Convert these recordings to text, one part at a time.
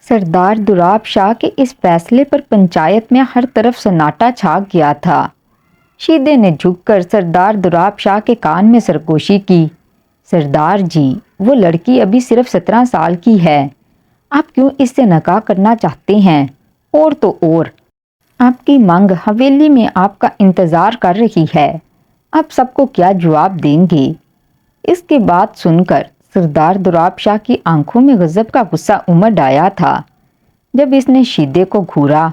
سردار دوراب شاہ کے اس فیصلے پر پنچایت میں ہر طرف سناٹا چھا گیا تھا۔ شیدے نے جھک کر سردار دوراب شاہ کے کان میں سرگوشی کی۔ سردار جی، وہ لڑکی ابھی صرف 17 سال کی ہے، آپ کیوں اس سے نکاح کرنا چاہتے ہیں؟ اور تو اور آپ کی مانگ حویلی میں آپ کا انتظار کر رہی ہے، آپ سب کو کیا جواب دیں گے؟ اس کی بات سن کر سردار دوراب شاہ کی آنکھوں میں غضب کا غصہ امڈ آیا تھا۔ جب اس نے شیدے کو گھورا،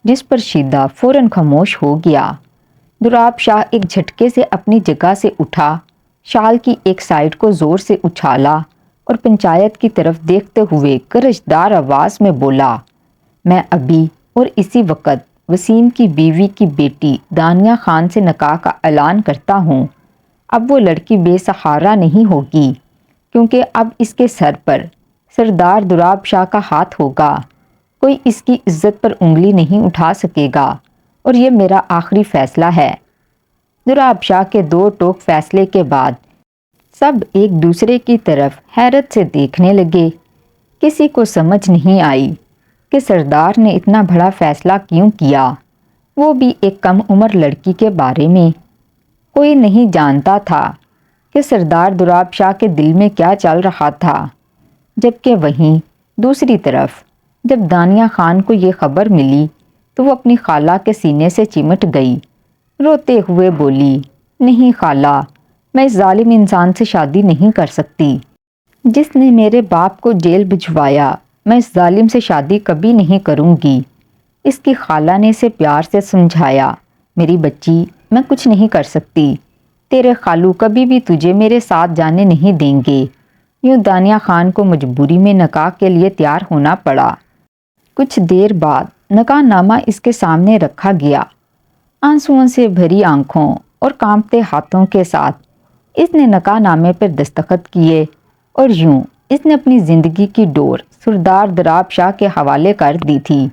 جس پر شیدہ فوراً خاموش ہو گیا، دوراب شاہ ایک جھٹکے سے اپنی جگہ سے اٹھا، شال کی ایک سائیڈ کو زور سے اچھالا اور پنچایت کی طرف دیکھتے ہوئے گرجدار آواز میں بولا، میں ابھی اور اسی وقت وسیم کی بیوی کی بیٹی دانیہ خان سے نکاح کا اعلان کرتا ہوں۔ اب وہ لڑکی بے سہارا نہیں ہوگی، کیونکہ اب اس کے سر پر سردار دوراب شاہ کا ہاتھ ہوگا، کوئی اس کی عزت پر انگلی نہیں اٹھا سکے گا، اور یہ میرا آخری فیصلہ ہے۔ دوراب شاہ کے دو ٹوک فیصلے کے بعد سب ایک دوسرے کی طرف حیرت سے دیکھنے لگے۔ کسی کو سمجھ نہیں آئی کہ سردار نے اتنا بڑا فیصلہ کیوں کیا، وہ بھی ایک کم عمر لڑکی کے بارے میں۔ کوئی نہیں جانتا تھا کہ سردار دوراب شاہ کے دل میں کیا چل رہا تھا، جبکہ وہیں دوسری طرف جب دانیہ خان کو یہ خبر ملی تو وہ اپنی خالہ کے سینے سے چمٹ گئی، روتے ہوئے بولی، نہیں خالہ، میں اس ظالم انسان سے شادی نہیں کر سکتی، جس نے میرے باپ کو جیل بھجوایا، میں اس ظالم سے شادی کبھی نہیں کروں گی۔ اس کی خالہ نے اسے پیار سے سمجھایا، میری بچی، میں کچھ نہیں کر سکتی، تیرے خالو کبھی بھی تجھے میرے ساتھ جانے نہیں دیں گے۔ یوں دانیہ خان کو مجبوری میں نکاح کے لیے تیار ہونا پڑا۔ کچھ دیر بعد نکاح نامہ اس کے سامنے رکھا گیا۔ آنسوؤں سے بھری آنکھوں اور کانپتے ہاتھوں کے ساتھ اس نے نکاح نامے پر دستخط کیے، اور یوں اس نے اپنی زندگی کی ڈور سردار دوراب شاہ کے حوالے کر دی تھی۔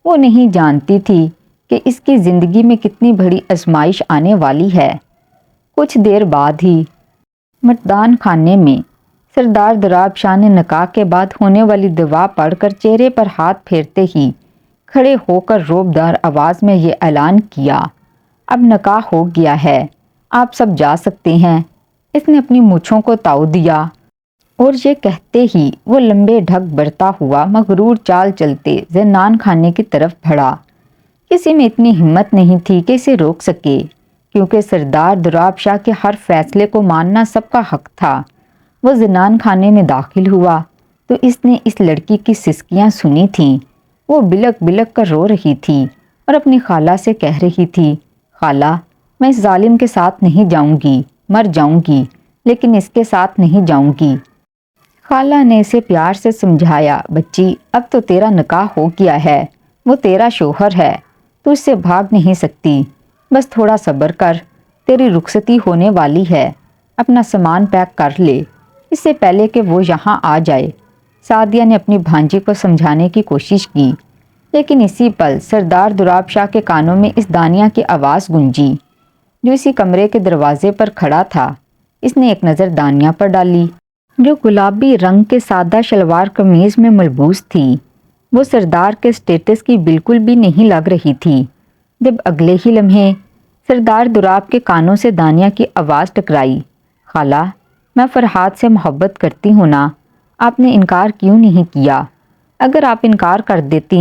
وہ نہیں جانتی تھی کہ اس کی زندگی میں کتنی بڑی آزمائش آنے والی ہے۔ کچھ دیر بعد ہی متدان خانے میں سردار دوراب شاہ نے نکاح کے بعد ہونے والی دعا پڑھ کر چہرے پر ہاتھ پھیرتے ہی کھڑے ہو کر روبدار آواز میں یہ اعلان کیا، اب نکاح ہو گیا ہے، آپ سب جا سکتے ہیں۔ اس نے اپنی مونچھوں کو تاؤ دیا، اور یہ کہتے ہی وہ لمبے ڈھک برتا ہوا مغرور چال چلتے زنان خانے کی طرف بڑھا۔ کسی میں اتنی ہمت نہیں تھی کہ اسے روک سکے، کیونکہ سردار دوراب شاہ کے ہر فیصلے کو ماننا سب کا حق تھا۔ وہ زنان خانے میں داخل ہوا تو اس نے اس لڑکی کی سسکیاں سنی تھیں۔ وہ بلک بلک کر رو رہی تھی اور اپنی خالہ سے کہہ رہی تھی، خالہ، میں اس ظالم کے ساتھ نہیں جاؤں گی، مر جاؤں گی، لیکن اس کے ساتھ نہیں جاؤں گی۔ خالہ نے اسے پیار سے سمجھایا، بچی، اب تو تیرا نکاح ہو گیا ہے، وہ تیرا شوہر ہے، تو اس سے بھاگ نہیں سکتی، بس تھوڑا صبر کر، تیری رخصتی ہونے والی ہے، اپنا سامان پیک کر لے، اس سے پہلے کہ وہ یہاں آ جائے۔ سعدیہ نے اپنی بھانجی کو سمجھانے کی کوشش کی، لیکن اسی پل سردار دوراب شاہ کے کانوں میں اس دانیہ کی آواز گونجی، جو اسی کمرے کے دروازے پر کھڑا تھا۔ اس نے ایک نظر دانیہ پر ڈالی، جو گلابی رنگ کے سادہ شلوار قمیض میں ملبوس تھی۔ وہ سردار کے سٹیٹس کی بالکل بھی نہیں لگ رہی تھی۔ جب اگلے ہی لمحے سردار دوراب کے کانوں سے دانیہ کی آواز ٹکرائی، خالہ، میں فرحاد سے محبت کرتی ہوں نا، آپ نے انکار کیوں نہیں کیا؟ اگر آپ انکار کر دیتی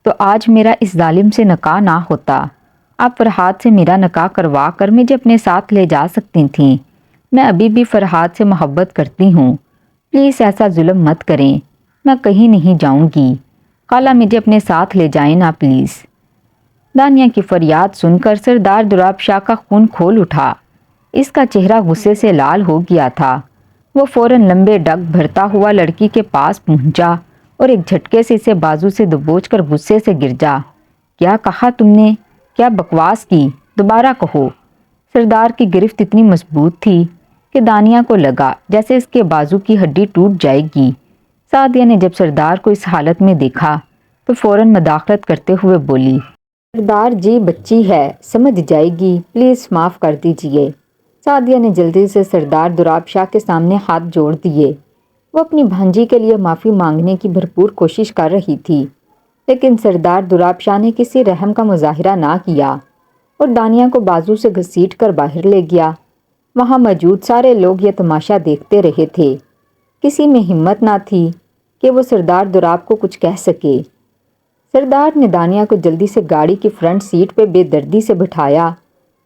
تو آج میرا اس ظالم سے نکاح نہ ہوتا۔ آپ فرحاد سے میرا نکاح کروا کر مجھے اپنے ساتھ لے جا سکتی تھیں۔ میں ابھی بھی فرحاد سے محبت کرتی ہوں، پلیز ایسا ظلم مت کریں، میں کہیں نہیں جاؤں گی، خالہ مجھے اپنے ساتھ لے جائیں نا پلیز۔ دانیہ کی فریاد سن کر سردار دوراب شاہ کا خون کھول اٹھا۔ اس کا چہرہ غصے سے لال ہو گیا تھا۔ وہ فوراً لمبے ڈگ بھرتا ہوا لڑکی کے پاس پہنچا اور ایک جھٹکے سے اسے بازو سے دبوچ کر غصے سے گرجا۔ کیا کہا تم نے؟ کیا بکواس کی؟ دوبارہ کہو۔ سردار کی گرفت اتنی مضبوط تھی کہ دانیہ کو لگا جیسے اس کے بازو کی ہڈی ٹوٹ جائے گی۔ سعدیہ نے جب سردار کو اس حالت میں دیکھا تو فوراً مداخلت کرتے ہوئے بولی، سردار جی بچی ہے، سمجھ جائے گی، پلیز معاف کر دیجئے۔ سعدیہ نے جلدی سے سردار دوراب شاہ کے سامنے ہاتھ جوڑ دیے۔ وہ اپنی بھانجی کے لیے معافی مانگنے کی بھرپور کوشش کر رہی تھی، لیکن سردار دوراب شاہ نے کسی رحم کا مظاہرہ نہ کیا اور دانیہ کو بازو سے گھسیٹ کر باہر لے گیا۔ وہاں موجود سارے لوگ یہ تماشا دیکھتے رہے تھے۔ کسی میں ہمت نہ تھی کہ وہ سردار دوراب کو کچھ کہہ سکے۔ سردار نے دانیہ کو جلدی سے گاڑی کی فرنٹ سیٹ پہ بے دردی سے بٹھایا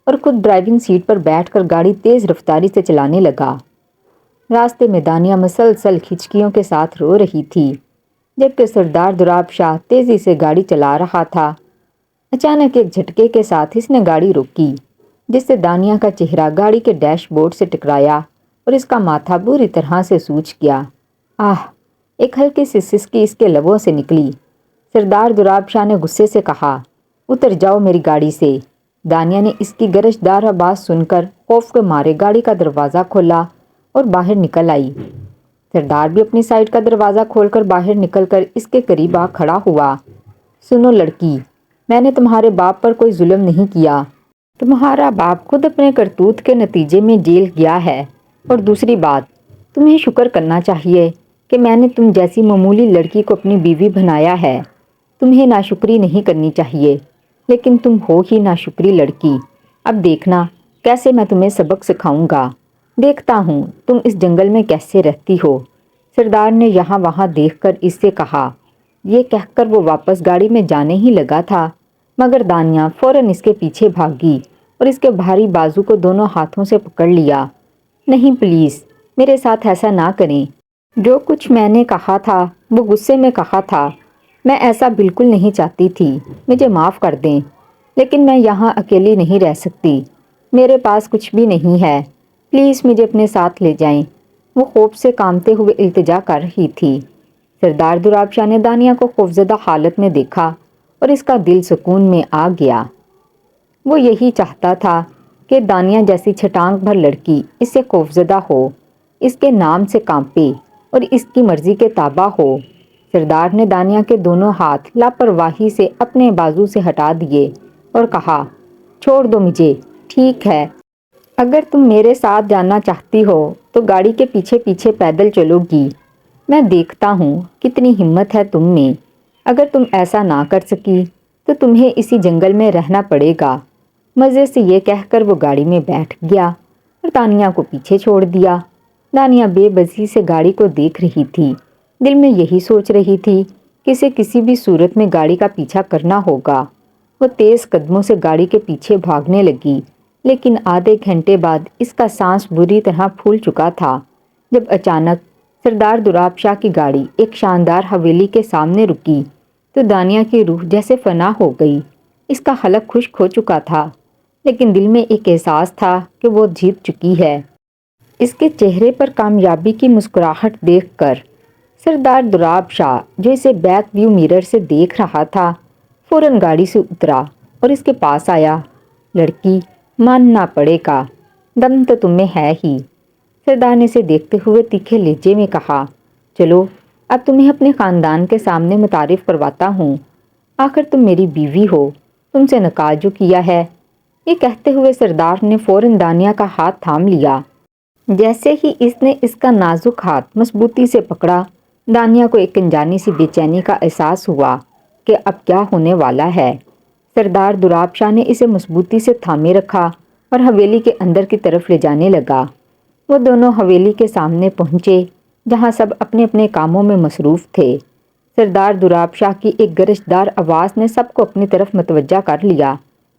اور خود ڈرائیونگ سیٹ پر بیٹھ کر گاڑی تیز رفتاری سے چلانے لگا۔ راستے میں دانیہ مسلسل کھچکیوں کے ساتھ رو رہی تھی، جبکہ سردار دوراب شاہ تیزی سے گاڑی چلا رہا تھا۔ اچانک ایک جھٹکے کے ساتھ اس نے گاڑی روکی، جس سے دانیہ کا چہرہ گاڑی کے ڈیش بورڈ سے ٹکرایا اور اس کا ماتھا بری طرح سے سوج گیا۔ آہ! ایک ہلکی سی سسکی اس کے لبوں سے نکلی۔ سردار دوراب شاہ نے غصے سے کہا، اتر جاؤ میری گاڑی سے۔ دانیہ نے اس کی گرجدار آواز سن کر خوف کے مارے گاڑی کا دروازہ کھولا اور باہر نکل آئی۔ سردار بھی اپنی سائیڈ کا دروازہ کھول کر باہر نکل کر اس کے قریب آ کھڑا ہوا۔ سنو لڑکی، میں نے تمہارے باپ پر کوئی ظلم نہیں کیا۔ تمہارا باپ خود اپنے کرتوت کے نتیجے میں جیل گیا ہے، اور دوسری بات، تمہیں شکر کرنا چاہیے کہ میں نے تم جیسی معمولی لڑکی کو اپنی بیوی بنایا ہے۔ تمہیں ناشکری نہیں کرنی چاہیے، لیکن تم ہو ہی ناشکری لڑکی۔ اب دیکھنا کیسے میں تمہیں سبق سکھاؤں گا۔ دیکھتا ہوں تم اس جنگل میں کیسے رہتی ہو۔ سردار نے یہاں وہاں دیکھ کر اس سے کہا۔ یہ کہہ کر وہ واپس گاڑی میں جانے ہی لگا تھا، مگر دانیہ فوراً اس کے پیچھے بھاگی اور اس کے بھاری بازو کو دونوں ہاتھوں سے پکڑ لیا۔ نہیں پلیز، میرے ساتھ ایسا نہ کریں۔ جو کچھ میں نے کہا تھا وہ غصے میں کہا تھا۔ میں ایسا بالکل نہیں چاہتی تھی، مجھے معاف کر دیں، لیکن میں یہاں اکیلی نہیں رہ سکتی۔ میرے پاس کچھ بھی نہیں ہے، پلیز مجھے اپنے ساتھ لے جائیں۔ وہ خوف سے کانپتے ہوئے التجا کر رہی تھی۔ سردار دوراب شاہ نے دانیہ کو خوفزدہ حالت میں دیکھا اور اس کا دل سکون میں آ گیا۔ وہ یہی چاہتا تھا کہ دانیہ جیسی چھٹانگ بھر لڑکی اس سے خوفزدہ ہو، اس کے نام سے کانپے اور اس کی مرضی کے تابع ہو۔ سردار نے دانیہ کے دونوں ہاتھ لاپرواہی سے اپنے بازو سے ہٹا دیے اور کہا، چھوڑ دو مجھے، ٹھیک ہے؟ اگر تم میرے ساتھ جانا چاہتی ہو تو گاڑی کے پیچھے پیچھے پیدل چلو گی۔ میں دیکھتا ہوں کتنی ہمت ہے تم میں۔ اگر تم ایسا نہ کر سکی تو تمہیں اسی جنگل میں رہنا پڑے گا۔ مزے سے یہ کہہ کر وہ گاڑی میں بیٹھ گیا اور دانیہ کو پیچھے چھوڑ دیا۔ دانیہ بے بسی سے گاڑی کو دیکھ رہی تھی، دل میں یہی سوچ رہی تھی کہ اسے کسی بھی صورت میں گاڑی کا پیچھا کرنا ہوگا۔ وہ تیز قدموں سے گاڑی کے پیچھے بھاگنے لگی، لیکن آدھے گھنٹے بعد اس کا سانس بری طرح پھول چکا تھا، جب اچانک سردار دوراب شاہ کی گاڑی ایک شاندار حویلی کے سامنے رکی تو دانیہ کی روح جیسے فنا ہو گئی۔ اس کا حلق خشک ہو چکا تھا، لیکن دل میں ایک احساس تھا کہ وہ جیت چکی ہے۔ اس کے چہرے پر کامیابی کی مسکراہٹ دیکھ کر سردار دوراب شاہ، جو اسے بیک ویو میرر سے دیکھ رہا تھا، فوراً گاڑی سے اترا اور اس کے پاس آیا۔ لڑکی، ماننا پڑے گا، دم تو تم میں ہے ہی۔ سردار نے اسے دیکھتے ہوئے تیکھے لہجے میں کہا، چلو اب تمہیں اپنے خاندان کے سامنے متعارف کرواتا ہوں۔ آخر تم میری بیوی ہو، تم سے نکاح جو کیا ہے۔ یہ کہتے ہوئے سردار نے فوراً دانیہ کا ہاتھ تھام لیا۔ جیسے ہی اس نے اس کا نازک ہاتھ مضبوطی سے پکڑا، دانیہ کو ایک انجانی سی بے چینی کا احساس ہوا کہ اب کیا ہونے والا ہے۔ سردار دوراب شاہ نے اسے مضبوطی سے تھامے رکھا اور حویلی کے اندر کی طرف لے جانے لگا۔ وہ دونوں حویلی کے سامنے پہنچے، جہاں سب اپنے اپنے کاموں میں مصروف تھے۔ سردار دوراب شاہ کی ایک گرجدار آواز نے سب کو اپنی طرف متوجہ کر لیا۔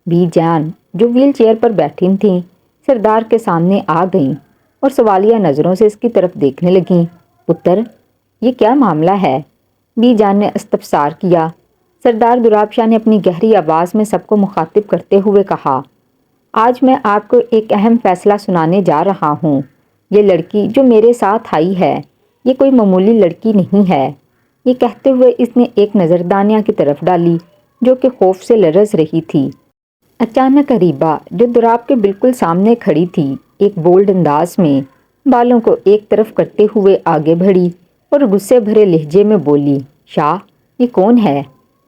بی جان، جو ویل چیئر پر بیٹھی تھیں، سردار کے سامنے آ گئیں اور سوالیہ نظروں سے اس کی طرف دیکھنے لگیں۔ پتر، یہ کیا معاملہ ہے؟ بی جان نے استفسار کیا۔ سردار دوراب شاہ نے اپنی گہری آواز میں سب کو مخاطب کرتے ہوئے کہا، آج میں آپ کو ایک اہم فیصلہ سنانے جا رہا ہوں۔ یہ لڑکی جو میرے ساتھ آئی ہے، یہ کوئی معمولی لڑکی نہیں ہے۔ یہ کہتے ہوئے اس نے ایک نظر دانیہ کی طرف ڈالی، جو کہ خوف سے لرز رہی تھی۔ اچانک قریبا، جو دوراب کے بالکل سامنے کھڑی تھی، ایک بولڈ انداز میں بالوں کو ایک طرف کرتے ہوئے آگے بڑھی اور غصے بھرے لہجے میں بولی، شاہ، یہ کون ہے؟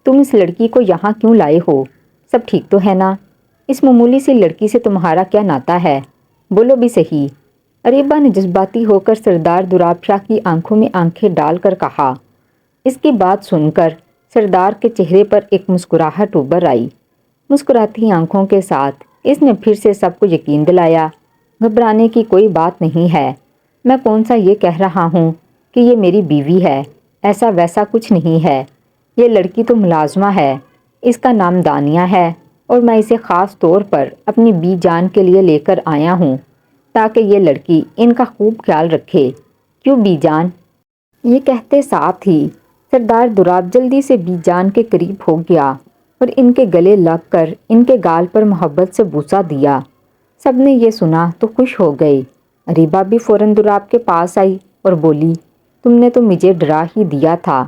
تم اس لڑکی کو یہاں کیوں لائے ہو؟ سب ٹھیک تو ہے نا؟ اس معمولی سی لڑکی سے تمہارا کیا ناتا ہے؟ بولو بھی صحیح۔ اریبا نے جذباتی ہو کر سردار دوراب شاہ کی آنکھوں میں آنکھیں ڈال کر کہا۔ اس کی بات سن کر سردار کے چہرے پر ایک مسکراہٹ ابھر آئی۔ مسکراتی آنکھوں کے ساتھ اس نے پھر سے سب کو یقین دلایا، گھبرانے کی کوئی بات نہیں ہے۔ میں کون سا یہ کہہ رہا ہوں کہ یہ میری بیوی ہے، ایسا ویسا کچھ نہیں ہے۔ یہ لڑکی تو ملازمہ ہے، اس کا نام دانیہ ہے، اور میں اسے خاص طور پر اپنی بی جان کے لیے لے کر آیا ہوں تاکہ یہ لڑکی ان کا خوب خیال رکھے۔ کیوں بی جان؟ یہ کہتے ساتھ ہی سردار دوراب جلدی سے بی جان کے قریب ہو گیا اور ان کے گلے لگ کر ان کے گال پر محبت سے بوسہ دیا۔ سب نے یہ سنا تو خوش ہو گئے۔ اریبا بھی فوراً دوراب کے پاس آئی اور بولی، تم نے تو مجھے ڈرا ہی دیا تھا۔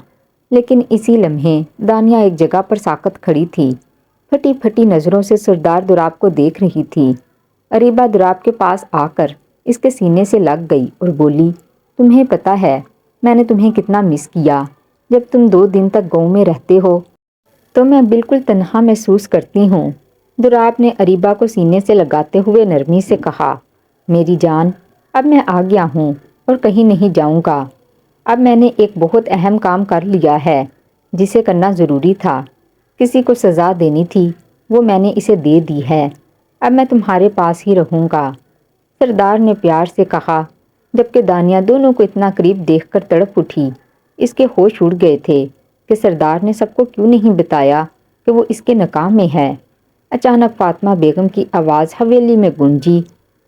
لیکن اسی لمحے دانیہ ایک جگہ پر ساکت کھڑی تھی، پھٹی پھٹی نظروں سے سردار دوراب کو دیکھ رہی تھی۔ اریبا دوراب کے پاس آ کر اس کے سینے سے لگ گئی اور بولی، تمہیں پتہ ہے میں نے تمہیں کتنا مس کیا۔ جب تم 2 دن تک گاؤں میں رہتے ہو تو میں بالکل تنہا محسوس کرتی ہوں۔ دوراب نے اریبا کو سینے سے لگاتے ہوئے نرمی سے کہا، میری جان، اب میں آ گیا ہوں اور کہیں نہیں جاؤں گا۔ اب میں نے ایک بہت اہم کام کر لیا ہے جسے کرنا ضروری تھا۔ کسی کو سزا دینی تھی، وہ میں نے اسے دے دی ہے۔ اب میں تمہارے پاس ہی رہوں گا، سردار نے پیار سے کہا، جبکہ دانیہ دونوں کو اتنا قریب دیکھ کر تڑپ اٹھی۔ اس کے ہوش اڑ گئے تھے کہ سردار نے سب کو کیوں نہیں بتایا کہ وہ اس کے نکام میں ہے۔ اچانک فاطمہ بیگم کی آواز حویلی میں گونجی،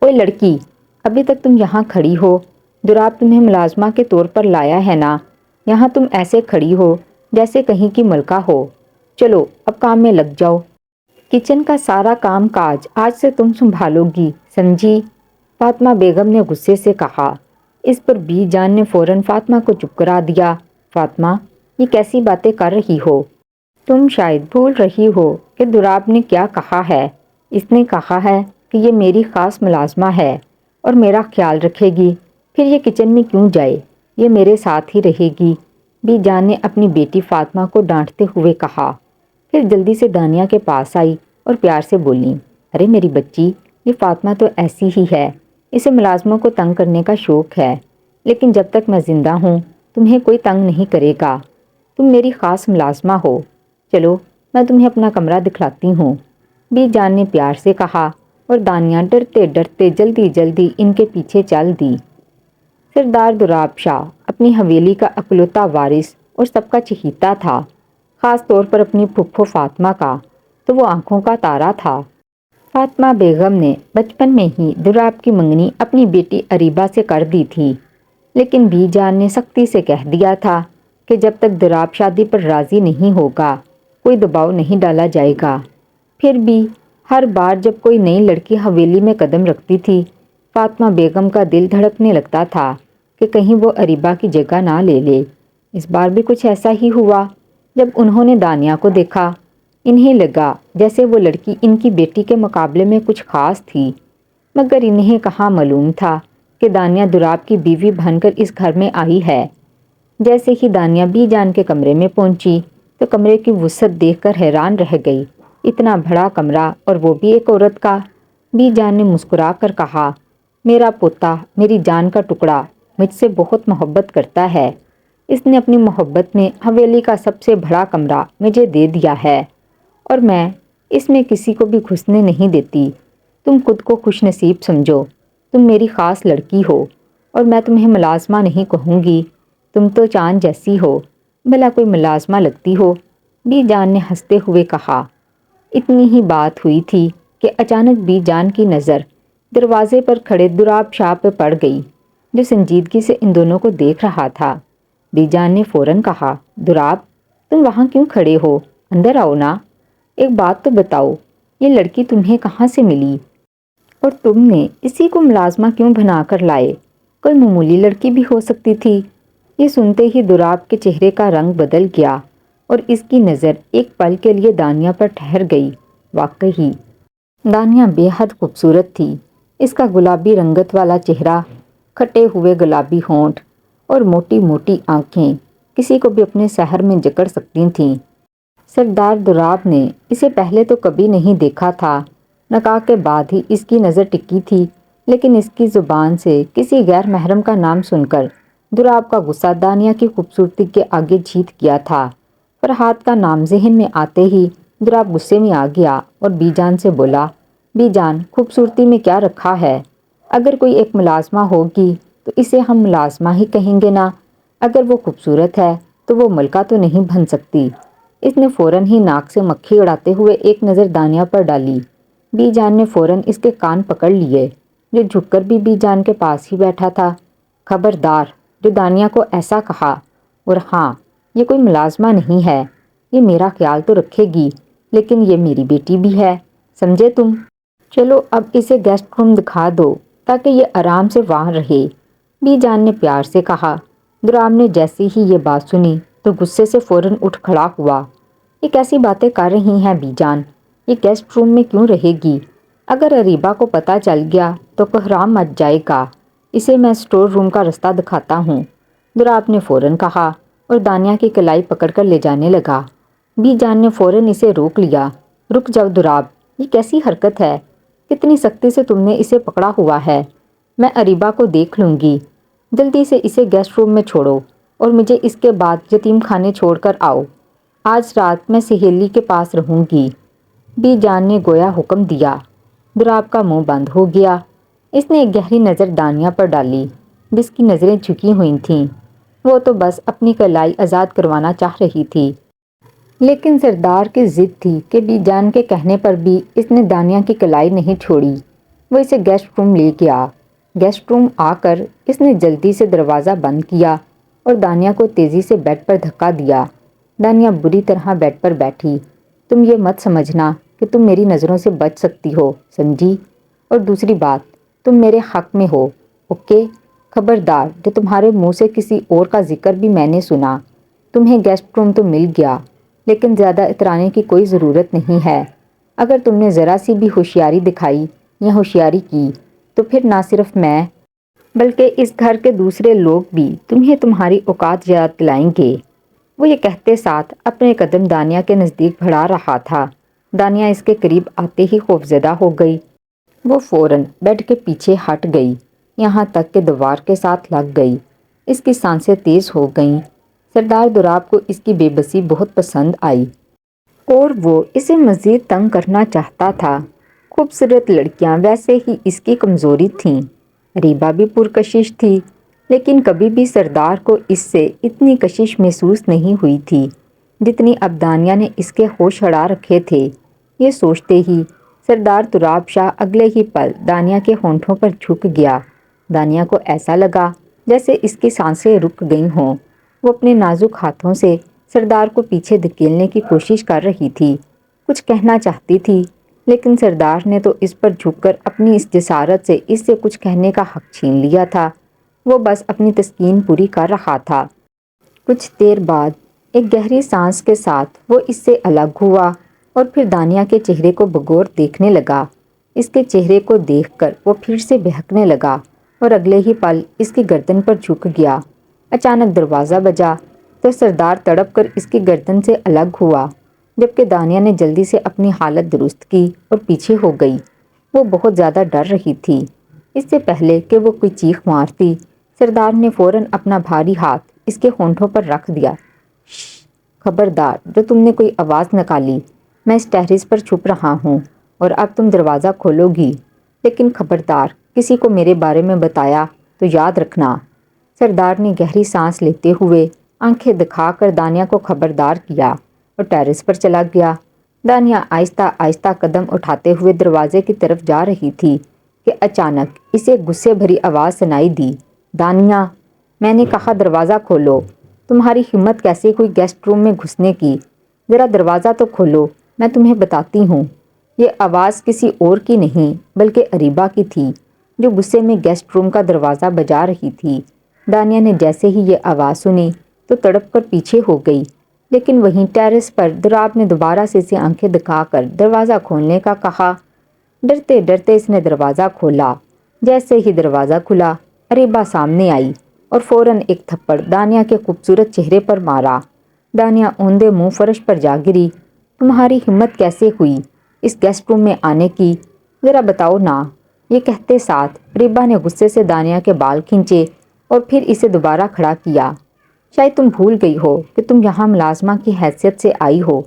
اوے لڑکی، ابھی تک تم یہاں کھڑی ہو؟ دوراب تمہیں ملازمہ کے طور پر لایا ہے نا؟ یہاں تم ایسے کھڑی ہو جیسے کہیں کی ملکہ ہو۔ چلو اب کام میں لگ جاؤ، کچن کا سارا کام کاج آج سے تم سنبھالو گی، سمجھی؟ فاطمہ بیگم نے غصے سے کہا۔ اس پر بی جان نے فوراً فاطمہ کو چپ کرا دیا۔ فاطمہ، یہ کیسی باتیں کر رہی ہو؟ تم شاید بھول رہی ہو کہ دوراب نے کیا کہا ہے۔ اس نے کہا ہے کہ یہ میری خاص ملازمہ ہے اور میرا خیال رکھے گی۔ پھر یہ کچن میں کیوں جائے؟ یہ میرے ساتھ ہی رہے گی، بی جان نے اپنی بیٹی فاطمہ کو ڈانٹتے ہوئے کہا۔ پھر جلدی سے دانیہ کے پاس آئی اور پیار سے بولی، ارے میری بچی، یہ فاطمہ تو ایسی ہی ہے، اسے ملازموں کو تنگ کرنے کا شوق ہے، لیکن جب تک میں زندہ ہوں تمہیں کوئی تنگ نہیں کرے گا۔ تم میری خاص ملازمہ ہو۔ چلو میں تمہیں اپنا کمرہ دکھلاتی ہوں، بی جان نے پیار سے کہا، اور دانیہ ڈرتے ڈرتے جلدی جلدی ان کے پیچھے چل دی۔ سردار دوراب شاہ اپنی حویلی کا اکلوتا وارث اور سب کا چہیتا تھا، خاص طور پر اپنی پھپھو فاطمہ کا تو وہ آنکھوں کا تارا تھا۔ فاطمہ بیگم نے بچپن میں ہی دوراب کی منگنی اپنی بیٹی اریبا سے کر دی تھی، لیکن بی جان نے سختی سے کہہ دیا تھا کہ جب تک دوراب شادی پر راضی نہیں ہوگا کوئی دباؤ نہیں ڈالا جائے گا۔ پھر بھی ہر بار جب کوئی نئی لڑکی حویلی میں قدم رکھتی تھی، فاطمہ بیگم کا دل دھڑکنے لگتا تھا کہ کہیں وہ اریبا کی جگہ نہ لے لے۔ اس بار بھی کچھ ایسا ہی ہوا۔ جب انہوں نے دانیہ کو دیکھا، انہیں لگا جیسے وہ لڑکی ان کی بیٹی کے مقابلے میں کچھ خاص تھی، مگر انہیں کہاں معلوم تھا کہ دانیہ دوراب کی بیوی بن کر اس گھر میں آئی ہے۔ جیسے ہی دانیہ بی جان کے کمرے میں پہنچی تو کمرے کی وسعت دیکھ کر حیران رہ گئی۔ اتنا بڑا کمرہ اور وہ بھی ایک عورت کا۔ بی جان نے مسکرا کر کہا، میرا پوتا میری جان کا ٹکڑا مجھ سے بہت محبت کرتا ہے۔ اس نے اپنی محبت میں حویلی کا سب سے بڑا کمرہ مجھے دے دیا ہے اور میں اس میں کسی کو بھی گھسنے نہیں دیتی۔ تم خود کو خوش نصیب سمجھو، تم میری خاص لڑکی ہو اور میں تمہیں ملازمہ نہیں کہوں گی، تم تو چاند جیسی ہو، بھلا کوئی ملازمہ لگتی ہو، بی جان نے ہنستے ہوئے کہا۔ اتنی ہی بات ہوئی تھی کہ اچانک بی جان کی نظر دروازے پر کھڑے دوراب شاہ پہ پڑ گئی، جو سنجیدگی سے ان دونوں کو دیکھ رہا تھا۔ بی جان نے فوراً کہا، دوراب، تم وہاں کیوں کھڑے ہو؟ اندر آؤ نا۔ ایک بات تو بتاؤ، یہ لڑکی تمہیں کہاں سے ملی اور تم نے اسی کو ملازمہ کیوں بنا کر لائے؟ کوئی معمولی لڑکی بھی ہو سکتی تھی۔ یہ سنتے ہی دوراب کے چہرے کا رنگ بدل گیا اور اس کی نظر ایک پل کے لیے دانیہ پر ٹھہر گئی۔ واقعی دانیہ بے حد خوبصورت تھی۔ اس کا گلابی رنگت والا چہرہ، کھٹے ہوئے گلابی ہونٹ اور موٹی موٹی آنکھیں کسی کو بھی اپنے سحر میں جکڑ سکتی تھیں۔ سردار دوراب نے اسے پہلے تو کبھی نہیں دیکھا تھا، نکاح کے بعد ہی اس کی نظر ٹکی تھی، لیکن اس کی زبان سے کسی غیر محرم کا نام سن کر دراب کا غصہ دانیہ کی خوبصورتی کے آگے جیت گیا تھا۔ فرحات کا نام ذہن میں آتے ہی دراب غصے میں آ گیا اور بی جان سے بولا، بی جان، خوبصورتی میں کیا رکھا ہے؟ اگر کوئی ایک ملازمہ ہوگی تو اسے ہم ملازمہ ہی کہیں گے نا۔ اگر وہ خوبصورت ہے تو وہ ملکہ تو نہیں بن سکتی۔ اس نے فوراً ہی ناک سے مکھی اڑاتے ہوئے ایک نظر دانیہ پر ڈالی۔ بی جان نے فوراً اس کے کان پکڑ لیے، جو جھک کر بھی بی جان کے پاس ہی بیٹھا تھا۔ خبردار، جو دانیہ کو ایسا کہا، اور ہاں، یہ کوئی ملازمہ نہیں ہے، یہ میرا خیال تو رکھے گی، لیکن یہ میری بیٹی بھی ہے، سمجھے تم؟ چلو اب اسے گیسٹ روم دکھا دو تاکہ یہ آرام سے وہاں رہے، بی جان نے پیار سے کہا۔ دراب نے جیسے ہی یہ بات سنی تو غصے سے فوراً اٹھ کھڑا ہوا۔ یہ کیسی باتیں کر رہی ہیں بی جان؟ یہ گیسٹ روم میں کیوں رہے گی؟ اگر اریبہ کو پتہ چل گیا تو کوحرام مچ جائے گا، اسے میں اسٹور روم کا رستہ دکھاتا ہوں، دراب نے فوراً کہا اور دانیہ کی کلائی پکڑ کر لے جانے لگا۔ بی جان نے فوراً اسے روک لیا۔ رک جاؤ دراب، یہ کیسی حرکت ہے؟ کتنی سختی سے تم نے اسے پکڑا ہوا ہے؟ میں اریبہ کو دیکھ لوں گی، جلدی سے اسے گیسٹ روم میں چھوڑو اور مجھے اس کے بعد یتیم خانے چھوڑ کر آؤ۔ آج رات میں سہیلی کے پاس رہوں گی، بی جان نے گویا حکم دیا۔ دراب کا منہ بند ہو گیا۔ اس نے ایک گہری نظر دانیہ پر ڈالی جس کی نظریں جھکی ہوئی تھیں۔ وہ تو بس اپنی کلائی آزاد کروانا چاہ رہی تھی، لیکن سردار کی ضد تھی کہ بی جان کے کہنے پر بھی اس نے دانیہ کی کلائی نہیں چھوڑی۔ وہ اسے گیسٹ روم لے گیا۔ گیسٹ روم آ کر اس نے جلدی سے دروازہ بند کیا اور دانیہ کو تیزی سے بیڈ پر دھکا دیا۔ دانیہ بری طرح بیڈ پر بیٹھی۔ تم یہ مت سمجھنا کہ تم میری نظروں سے بچ سکتی ہو، سمجھی؟ اور دوسری بات، تم میرے حق میں ہو، اوکے؟ خبردار، جو تمہارے منہ سے کسی اور کا ذکر بھی میں نے سنا۔ تمہیں گیسٹ روم تو مل گیا، لیکن زیادہ اترانے کی کوئی ضرورت نہیں ہے۔ اگر تم نے ذرا سی بھی ہوشیاری دکھائی یا ہوشیاری کی تو پھر نہ صرف میں بلکہ اس گھر کے دوسرے لوگ بھی تمہیں تمہاری اوقات یاد دلائیں گے۔ وہ یہ کہتے ساتھ اپنے قدم دانیہ کے نزدیک بڑھا رہا تھا۔ دانیہ اس کے قریب آتے ہی خوفزدہ ہو گئی۔ وہ فوراً بیڈ کے پیچھے ہٹ گئی، یہاں تک کہ دیوار کے ساتھ لگ گئی۔ اس کی سانسیں تیز ہو گئیں۔ سردار دراب کو اس کی بے بسی بہت پسند آئی اور وہ اسے مزید تنگ کرنا چاہتا تھا۔ خوبصورت لڑکیاں ویسے ہی اس کی کمزوری تھیں۔ ریبا بھی پرکشش تھی، لیکن کبھی بھی سردار کو اس سے اتنی کشش محسوس نہیں ہوئی تھی جتنی اب دانیہ نے اس کے ہوش اڑا رکھے تھے۔ یہ سوچتے ہی سردار دراب شاہ اگلے ہی پل دانیہ کے ہونٹوں پر جھک گیا۔ دانیہ کو ایسا لگا جیسے اس کی سانسیں رک گئی ہوں۔ وہ اپنے نازک ہاتھوں سے سردار کو پیچھے دھکیلنے کی کوشش کر رہی تھی، کچھ کہنا چاہتی تھی، لیکن سردار نے تو اس پر جھک کر اپنی اس جسارت سے اس سے کچھ کہنے کا حق چھین لیا تھا۔ وہ بس اپنی تسکین پوری کر رہا تھا۔ کچھ دیر بعد ایک گہری سانس کے ساتھ وہ اس سے الگ ہوا اور پھر دانیہ کے چہرے کو بغور دیکھنے لگا۔ اس کے چہرے کو دیکھ کر وہ پھر سے بہکنے لگا اور اگلے ہی پل اس کی گردن پر جھک گیا۔ اچانک دروازہ بجا تو سردار تڑپ کر اس کی گردن سے الگ ہوا، جبکہ دانیہ نے جلدی سے اپنی حالت درست کی اور پیچھے ہو گئی۔ وہ بہت زیادہ ڈر رہی تھی۔ اس سے پہلے کہ وہ کوئی چیخ مارتی، سردار نے فوراً اپنا بھاری ہاتھ اس کے ہونٹوں پر رکھ دیا۔ شش! خبردار، جو تم نے کوئی آواز نکالی، میں اس ٹیرس پر چھپ رہا ہوں اور اب تم دروازہ کھولو گی، لیکن خبردار کسی کو میرے بارے میں بتایا تو یاد رکھنا۔ سردار نے گہری سانس لیتے ہوئے آنکھیں دکھا کر دانیہ کو خبردار کیا اور ٹیرس پر چلا گیا۔ دانیہ آہستہ آہستہ قدم اٹھاتے ہوئے دروازے کی طرف جا رہی تھی کہ اچانک اسے غصے بھری آواز سنائی دی۔ دانیہ، میں نے کہا دروازہ کھولو، تمہاری ہمت کیسے ہوئی گیسٹ روم میں گھسنے کی؟ ذرا دروازہ تو کھولو، میں تمہیں بتاتی ہوں۔ یہ آواز کسی اور کی نہیں بلکہ اریبہ کی تھی، جو غصے میں گیسٹ روم کا دروازہ بجا رہی تھی۔ دانیہ نے جیسے ہی یہ آواز سنی تو تڑپ کر پیچھے ہو گئی، لیکن وہیں ٹیرس پر دراب نے دوبارہ سے اسے آنکھیں دکھا کر دروازہ کھولنے کا کہا۔ ڈرتے ڈرتے اس نے دروازہ کھولا۔ جیسے ہی دروازہ کھلا، اریبہ سامنے آئی اور فوراً ایک تھپڑ دانیہ کے خوبصورت چہرے پر مارا۔ دانیہ اوندے منہ فرش پر جا گری۔ تمہاری ہمت کیسے ہوئی اس گیسٹ روم میں آنے کی؟ ذرا بتاؤ نا۔ یہ کہتے ساتھ اریبہ نے غصے سے دانیہ کے بال کھینچے اور پھر اسے دوبارہ کھڑا کیا۔ شاید تم بھول گئی ہو کہ تم یہاں ملازمہ کی حیثیت سے آئی ہو۔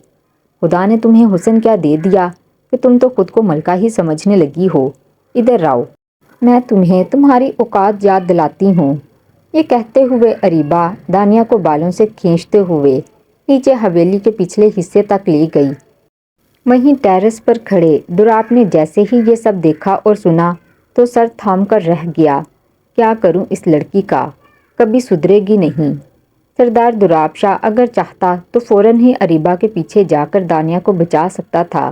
خدا نے تمہیں حسن کیا دے دیا کہ تم تو خود کو ملکہ ہی سمجھنے لگی ہو۔ ادھر آؤ، میں تمہیں تمہاری اوقات یاد دلاتی ہوں۔ یہ کہتے ہوئے اریبہ دانیہ کو بالوں سے کھینچتے ہوئے نیچے حویلی کے پچھلے حصے تک لے گئی۔ وہیں ٹیرس پر کھڑے دراپ نے جیسے ہی یہ سب دیکھا اور سنا تو سر تھام کر رہ گیا۔ کیا کروں اس لڑکی کا، کبھی سدھرے گی نہیں۔ سردار دراپ شاہ اگر چاہتا تو فوراً ہی اریبہ کے پیچھے جا کر دانیہ کو بچا سکتا تھا،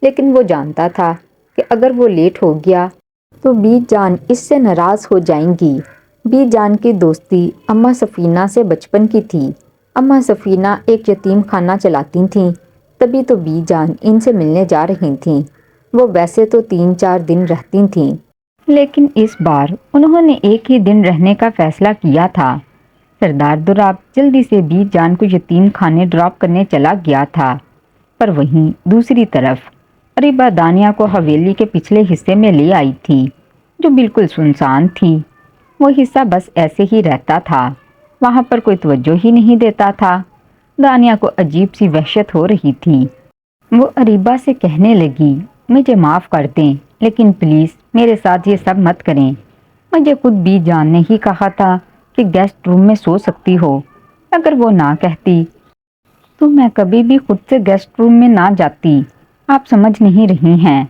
لیکن وہ جانتا تھا کہ اگر وہ لیٹ ہو گیا تو بی جان اس سے ناراض ہو جائیں گی۔ بی جان کی دوستی اماں سفینہ سے بچپن کی تھی۔ اماں سفینہ ایک یتیم خانہ چلاتی تھیں، تبھی تو بی جان ان سے ملنے جا رہی تھیں۔ وہ ویسے تو 3-4 دن رہتی تھیں، لیکن اس بار انہوں نے ایک ہی دن رہنے کا فیصلہ کیا تھا۔ سردار دراپ جلدی سے بی جان کو یتیم خانے ڈراپ کرنے چلا گیا تھا، پر وہیں دوسری طرف اریبہ دانیہ کو حویلی کے پچھلے حصے میں لے آئی تھی، جو بالکل سنسان تھی۔ وہ حصہ بس ایسے ہی رہتا تھا، وہاں پر کوئی توجہ ہی نہیں دیتا تھا۔ دانیہ کو عجیب سی وحشت ہو رہی تھی۔ وہ اریبہ سے کہنے لگی، مجھے معاف کر دیں، لیکن پلیز میرے ساتھ یہ سب مت کریں۔ مجھے خود بی جان نے ہی کہا تھا کہ گیسٹ روم میں سو سکتی ہو۔ اگر وہ نہ کہتی تو میں کبھی بھی خود سے گیسٹ روم میں نہ جاتی۔ آپ سمجھ نہیں رہی ہیں۔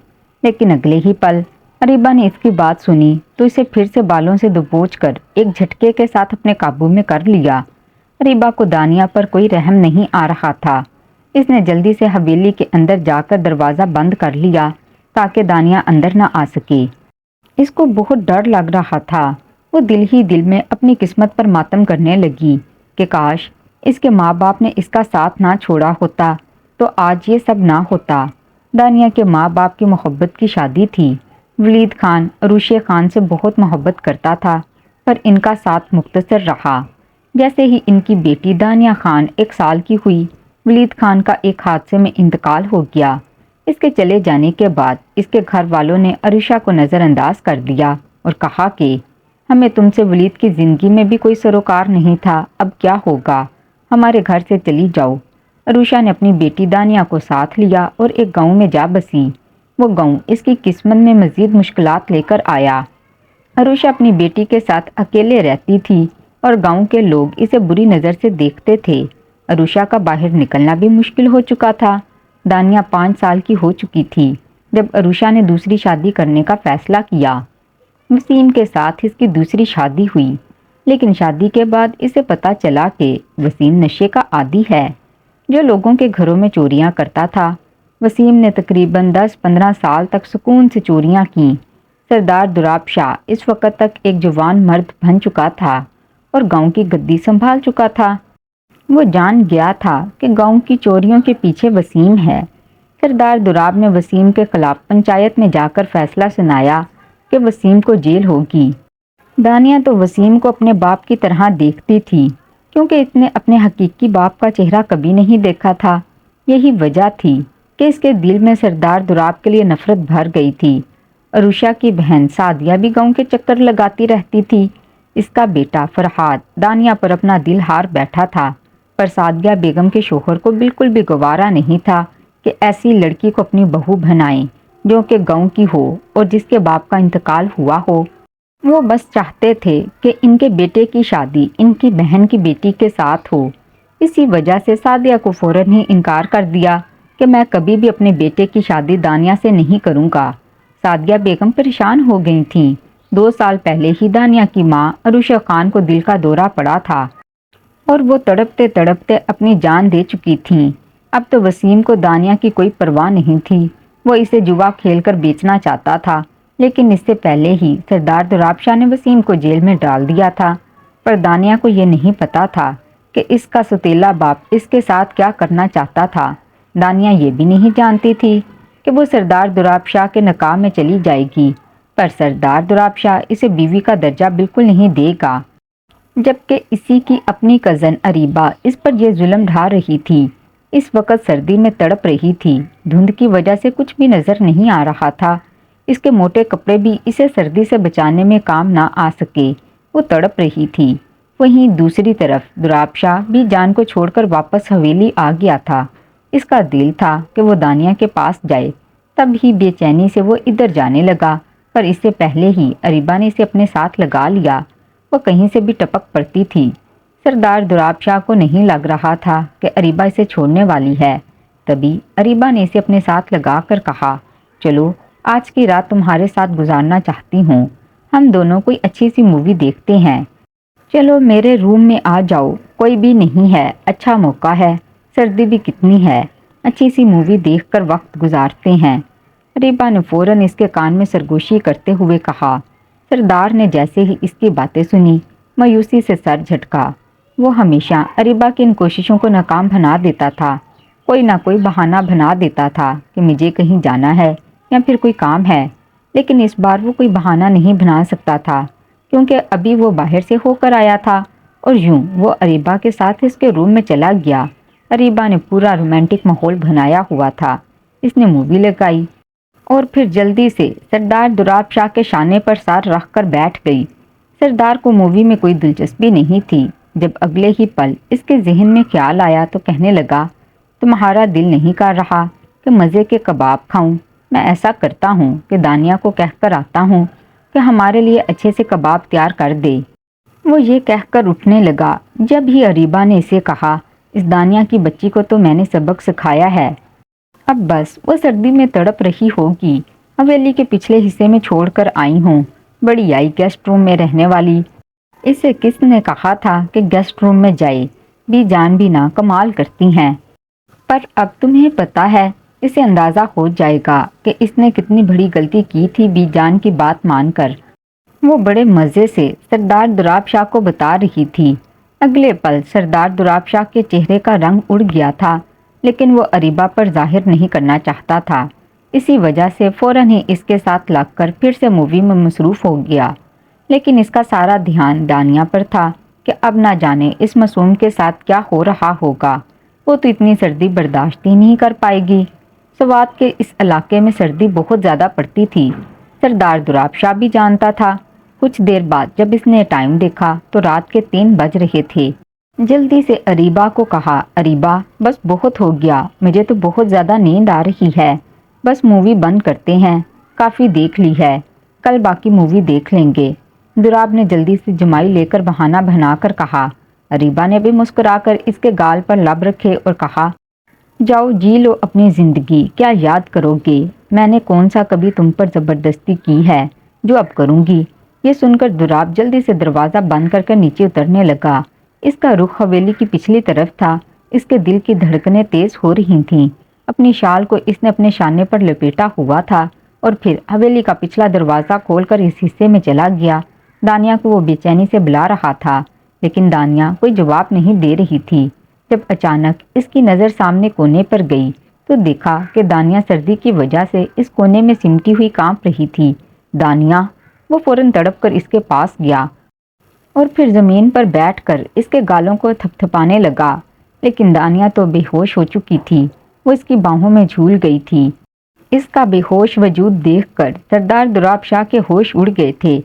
لیکن اگلے ہی پل اریبہ نے اس کی بات سنی تو اسے پھر سے بالوں سے دبوچ کر ایک جھٹکے کے ساتھ اپنے قابو میں کر لیا۔ اریبہ کو دانیہ پر کوئی رحم نہیں آ رہا تھا۔ اس نے جلدی سے حویلی کے اندر جا کر دروازہ بند کر لیا تاکہ دانیہ اندر نہ آ سکے۔ اس کو بہت ڈر لگ رہا تھا۔ وہ دل ہی دل میں اپنی قسمت پر ماتم کرنے لگی کہ کاش اس کے ماں باپ نے اس کا ساتھ نہ چھوڑا ہوتا تو آج یہ سب نہ ہوتا۔ دانیہ کے ماں باپ کی محبت کی شادی تھی۔ ولید خان عروشے خان سے بہت محبت کرتا تھا، پر ان کا ساتھ مختصر رہا۔ جیسے ہی ان کی بیٹی دانیہ خان 1 سال کی ہوئی، ولید خان کا ایک حادثے میں انتقال ہو گیا۔ اس کے چلے جانے کے بعد اس کے گھر والوں نے عروشہ کو نظر انداز کر دیا اور کہا کہ ہمیں تم سے ولید کی زندگی میں بھی کوئی سروکار نہیں تھا، اب کیا ہوگا، ہمارے گھر سے چلی جاؤ۔ عروشہ نے اپنی بیٹی دانیہ کو ساتھ لیا اور ایک گاؤں میں جا بسی۔ وہ گاؤں اس کی قسمت میں مزید مشکلات لے کر آیا۔ عروشہ اپنی بیٹی کے ساتھ اکیلے رہتی تھی اور گاؤں کے لوگ اسے بری نظر سے دیکھتے تھے۔ عروشہ کا باہر نکلنا بھی مشکل ہو چکا تھا۔ دانیہ 5 سال کی ہو چکی تھی جب عروشہ نے دوسری شادی کرنے کا فیصلہ کیا۔ وسیم کے ساتھ اس کی دوسری شادی ہوئی، لیکن شادی کے بعد اسے پتا چلا کہ وسیم نشے کا عادی ہے، جو لوگوں کے گھروں میں چوریاں کرتا تھا۔ وسیم نے تقریباً 10-15 سال تک سکون سے چوریاں کیں۔ سردار دراپ شاہ اس وقت تک ایک جوان مرد بن چکا تھا اور گاؤں کی گدی سنبھال چکا تھا۔ وہ جان گیا تھا کہ گاؤں کی چوریوں کے پیچھے وسیم ہے۔ سردار دراپ نے وسیم کے خلاف پنچایت میں جا کر فیصلہ سنایا کہ وسیم کو جیل ہوگی۔ دانیہ تو وسیم کو اپنے باپ کی طرح دیکھتی تھی، کیونکہ اس نے اپنے حقیقی باپ کا چہرہ کبھی نہیں دیکھا تھا۔ یہی وجہ تھی کہ اس کے دل میں سردار دراپ کے لیے نفرت بھر گئی تھی۔ عروشہ کی بہن سعدیہ بھی گاؤں کے چکر لگاتی رہتی تھی۔ اس کا بیٹا فرحاد دانیہ پر اپنا دل ہار بیٹھا تھا، پر سعدیہ بیگم کے شوہر کو بالکل بھی گوارا نہیں تھا کہ ایسی لڑکی کو اپنی بہو بنائیں جو کہ گاؤں کی ہو اور جس کے باپ کا انتقال ہوا ہو۔ وہ بس چاہتے تھے کہ ان کے بیٹے کی شادی ان کی بہن کی بیٹی کے ساتھ ہو۔ اسی وجہ سے سعدیہ کو فوراً ہی انکار کر دیا کہ میں کبھی بھی اپنے بیٹے کی شادی دانیہ سے نہیں کروں گا۔ سعدیہ بیگم پریشان ہو گئی تھیں۔ 2 سال پہلے ہی دانیہ کی ماں عروشہ خان کو دل کا دورہ پڑا تھا اور وہ تڑپتے تڑپتے اپنی جان دے چکی تھیں۔ اب تو وسیم کو دانیہ کی کوئی پرواہ نہیں تھی۔ وہ اسے جوا کھیل کر بیچنا چاہتا تھا، لیکن اس سے پہلے ہی سردار دراپ شاہ نے وسیم کو جیل میں ڈال دیا تھا۔ پر دانیہ کو یہ نہیں پتا تھا کہ اس کا سوتیلا باپ اس کے ساتھ کیا کرنا چاہتا تھا۔ دانیہ یہ بھی نہیں جانتی تھی کہ وہ سردار دراپ شاہ کے نکاح میں چلی جائے گی، پر سردار دراپ شاہ اسے بیوی کا درجہ بالکل نہیں دے گا، جبکہ اسی کی اپنی کزن اریبہ اس پر یہ ظلم ڈھا رہی تھی۔ اس وقت سردی میں تڑپ رہی تھی۔ دھند کی وجہ سے کچھ بھی نظر نہیں آ رہا تھا۔ اس کے موٹے کپڑے بھی اسے سردی سے بچانے میں کام نہ آ سکے۔ وہ تڑپ رہی تھی۔ وہیں دوسری طرف دولاب شاہ بھی جان کو چھوڑ کر واپس حویلی آ گیا تھا۔ اس کا دل تھا کہ وہ دانیہ کے پاس جائے، تب ہی بے چینی سے وہ ادھر جانے لگا، پر اس سے پہلے ہی اریبا نے اسے اپنے ساتھ لگا لیا۔ وہ کہیں سے بھی ٹپک پڑتی تھی۔ سردار دولاب شاہ کو نہیں لگ رہا تھا کہ اریبا اسے چھوڑنے والی ہے۔ تبھی اریبا نے اسے اپنے ساتھ لگا کر کہا، چلو آج کی رات تمہارے ساتھ گزارنا چاہتی ہوں، ہم دونوں کوئی اچھی سی مووی دیکھتے ہیں۔ چلو میرے روم میں آ جاؤ، کوئی بھی نہیں ہے، اچھا موقع ہے، سردی بھی کتنی ہے، اچھی سی مووی دیکھ کر وقت گزارتے ہیں۔ اریبا نے فوراً اس کے کان میں سرگوشی کرتے ہوئے کہا۔ سردار نے جیسے ہی اس کی باتیں سنی، مایوسی سے سر جھٹکا۔ وہ ہمیشہ اریبا کی ان کوششوں کو ناکام بنا دیتا تھا، کوئی نہ کوئی بہانہ بنا دیتا تھا کہ مجھے کہیں جانا ہے یا پھر کوئی کام ہے، لیکن اس بار وہ کوئی بہانہ نہیں بنا سکتا تھا، کیونکہ ابھی وہ باہر سے ہو کر آیا تھا اور یوں وہ اریبا کے ساتھ اس کے روم میں چلا گیا۔ اریبا نے پورا رومانٹک ماحول بنایا ہوا تھا۔ اس نے مووی لگائی اور پھر جلدی سے سردار دولاب شاہ کے شانے پر سار رکھ کر بیٹھ گئی۔ سردار کو مووی میں کوئی دلچسپی نہیں تھی۔ جب اگلے ہی پل اس کے ذہن میں خیال آیا تو کہنے لگا، تمہارا دل نہیں کر رہا کہ مزے کے کباب کھاؤں؟ میں ایسا کرتا ہوں کہ دانیہ کو کہہ کر آتا ہوں کہ ہمارے لیے اچھے سے کباب تیار کر دے۔ وہ یہ کہہ کر اٹھنے لگا۔ جب ہی اریبا نے اسے کہا، اس دانیہ کی بچی کو تو میں نے سبق سکھایا ہے، اب بس وہ سردی میں تڑپ رہی ہوگی۔ حویلی کے پچھلے حصے میں چھوڑ کر آئی ہوں، بڑی آئی گیسٹ روم میں رہنے والی۔ اسے کس نے کہا تھا کہ گیسٹ روم میں جائے؟ بی جان بھی نہ کمال کرتی ہیں۔ پر اب تمہیں پتا ہے، اسے اندازہ ہو جائے گا کہ اس نے کتنی بڑی غلطی کی تھی بی جان کی بات مان کر۔ وہ بڑے مزے سے سردار دولاب شاہ کو بتا رہی تھی۔ اگلے پل سردار دولاب شاہ کے چہرے کا رنگ اڑ گیا تھا، لیکن وہ اریبا پر ظاہر نہیں کرنا چاہتا تھا۔ اسی وجہ سے فوراً ہی اس کے ساتھ لگ کر پھر سے مووی میں مصروف ہو گیا، لیکن اس کا سارا دھیان دانیہ پر تھا کہ اب نہ جانے اس معصوم کے ساتھ کیا ہو رہا ہوگا۔ وہ تو اتنی سردی برداشت ہی نہیں کر پائے گی۔ سوات کے اس علاقے میں سردی بہت زیادہ پڑتی تھی، سردار دولاب شاہ بھی جانتا تھا۔ کچھ دیر بعد جب اس نے ٹائم دیکھا تو رات کے 3 بج رہے تھے۔ جلدی سے اریبا کو کہا، اریبا بس بہت ہو گیا، مجھے تو بہت زیادہ نیند آ رہی ہے، بس مووی بند کرتے ہیں، کافی دیکھ لی ہے، کل باقی مووی دیکھ لیں گے۔ دولاب نے جلدی سے جمائی لے کر بہانہ بنا کر کہا۔ اریبا نے بھی مسکرا کر اس کے گال پر لب رکھے اور کہا، جاؤ جی لو اپنی زندگی، کیا یاد کرو گے؟ میں نے کون سا کبھی تم پر زبردستی کی ہے جو اب کروں گی؟ یہ سن کر دولاب جلدی سے دروازہ بند کر کے نیچے اترنے لگا۔ اس کا رخ حویلی کی پچھلی طرف تھا۔ اس کے دل کی دھڑکنیں تیز ہو رہی تھیں۔ اپنی شال کو اس نے اپنے شانے پر لپیٹا ہوا تھا اور پھر حویلی کا پچھلا دروازہ کھول کر اس حصے میں چلا گیا۔ دانیہ کو وہ بے چینی سے بلا رہا تھا، لیکن دانیہ کوئی جواب نہیں دے رہی تھی۔ جب اچانک اس کی نظر سامنے کونے پر گئی تو دیکھا کہ دانیہ سردی کی وجہ سے اس کونے میں سمٹی ہوئی کانپ رہی تھی۔ دانیہ! وہ فوراً تڑپ کر اس کے پاس گیا اور پھر زمین پر بیٹھ کر اس کے گالوں کو تھپ تھپانے لگا، لیکن دانیہ تو بے ہوش ہو چکی تھی۔ وہ اس کی باہوں میں جھول گئی تھی۔ اس کا بے ہوش وجود دیکھ کر سردار دولاب شاہ کے ہوش اڑ گئے تھے۔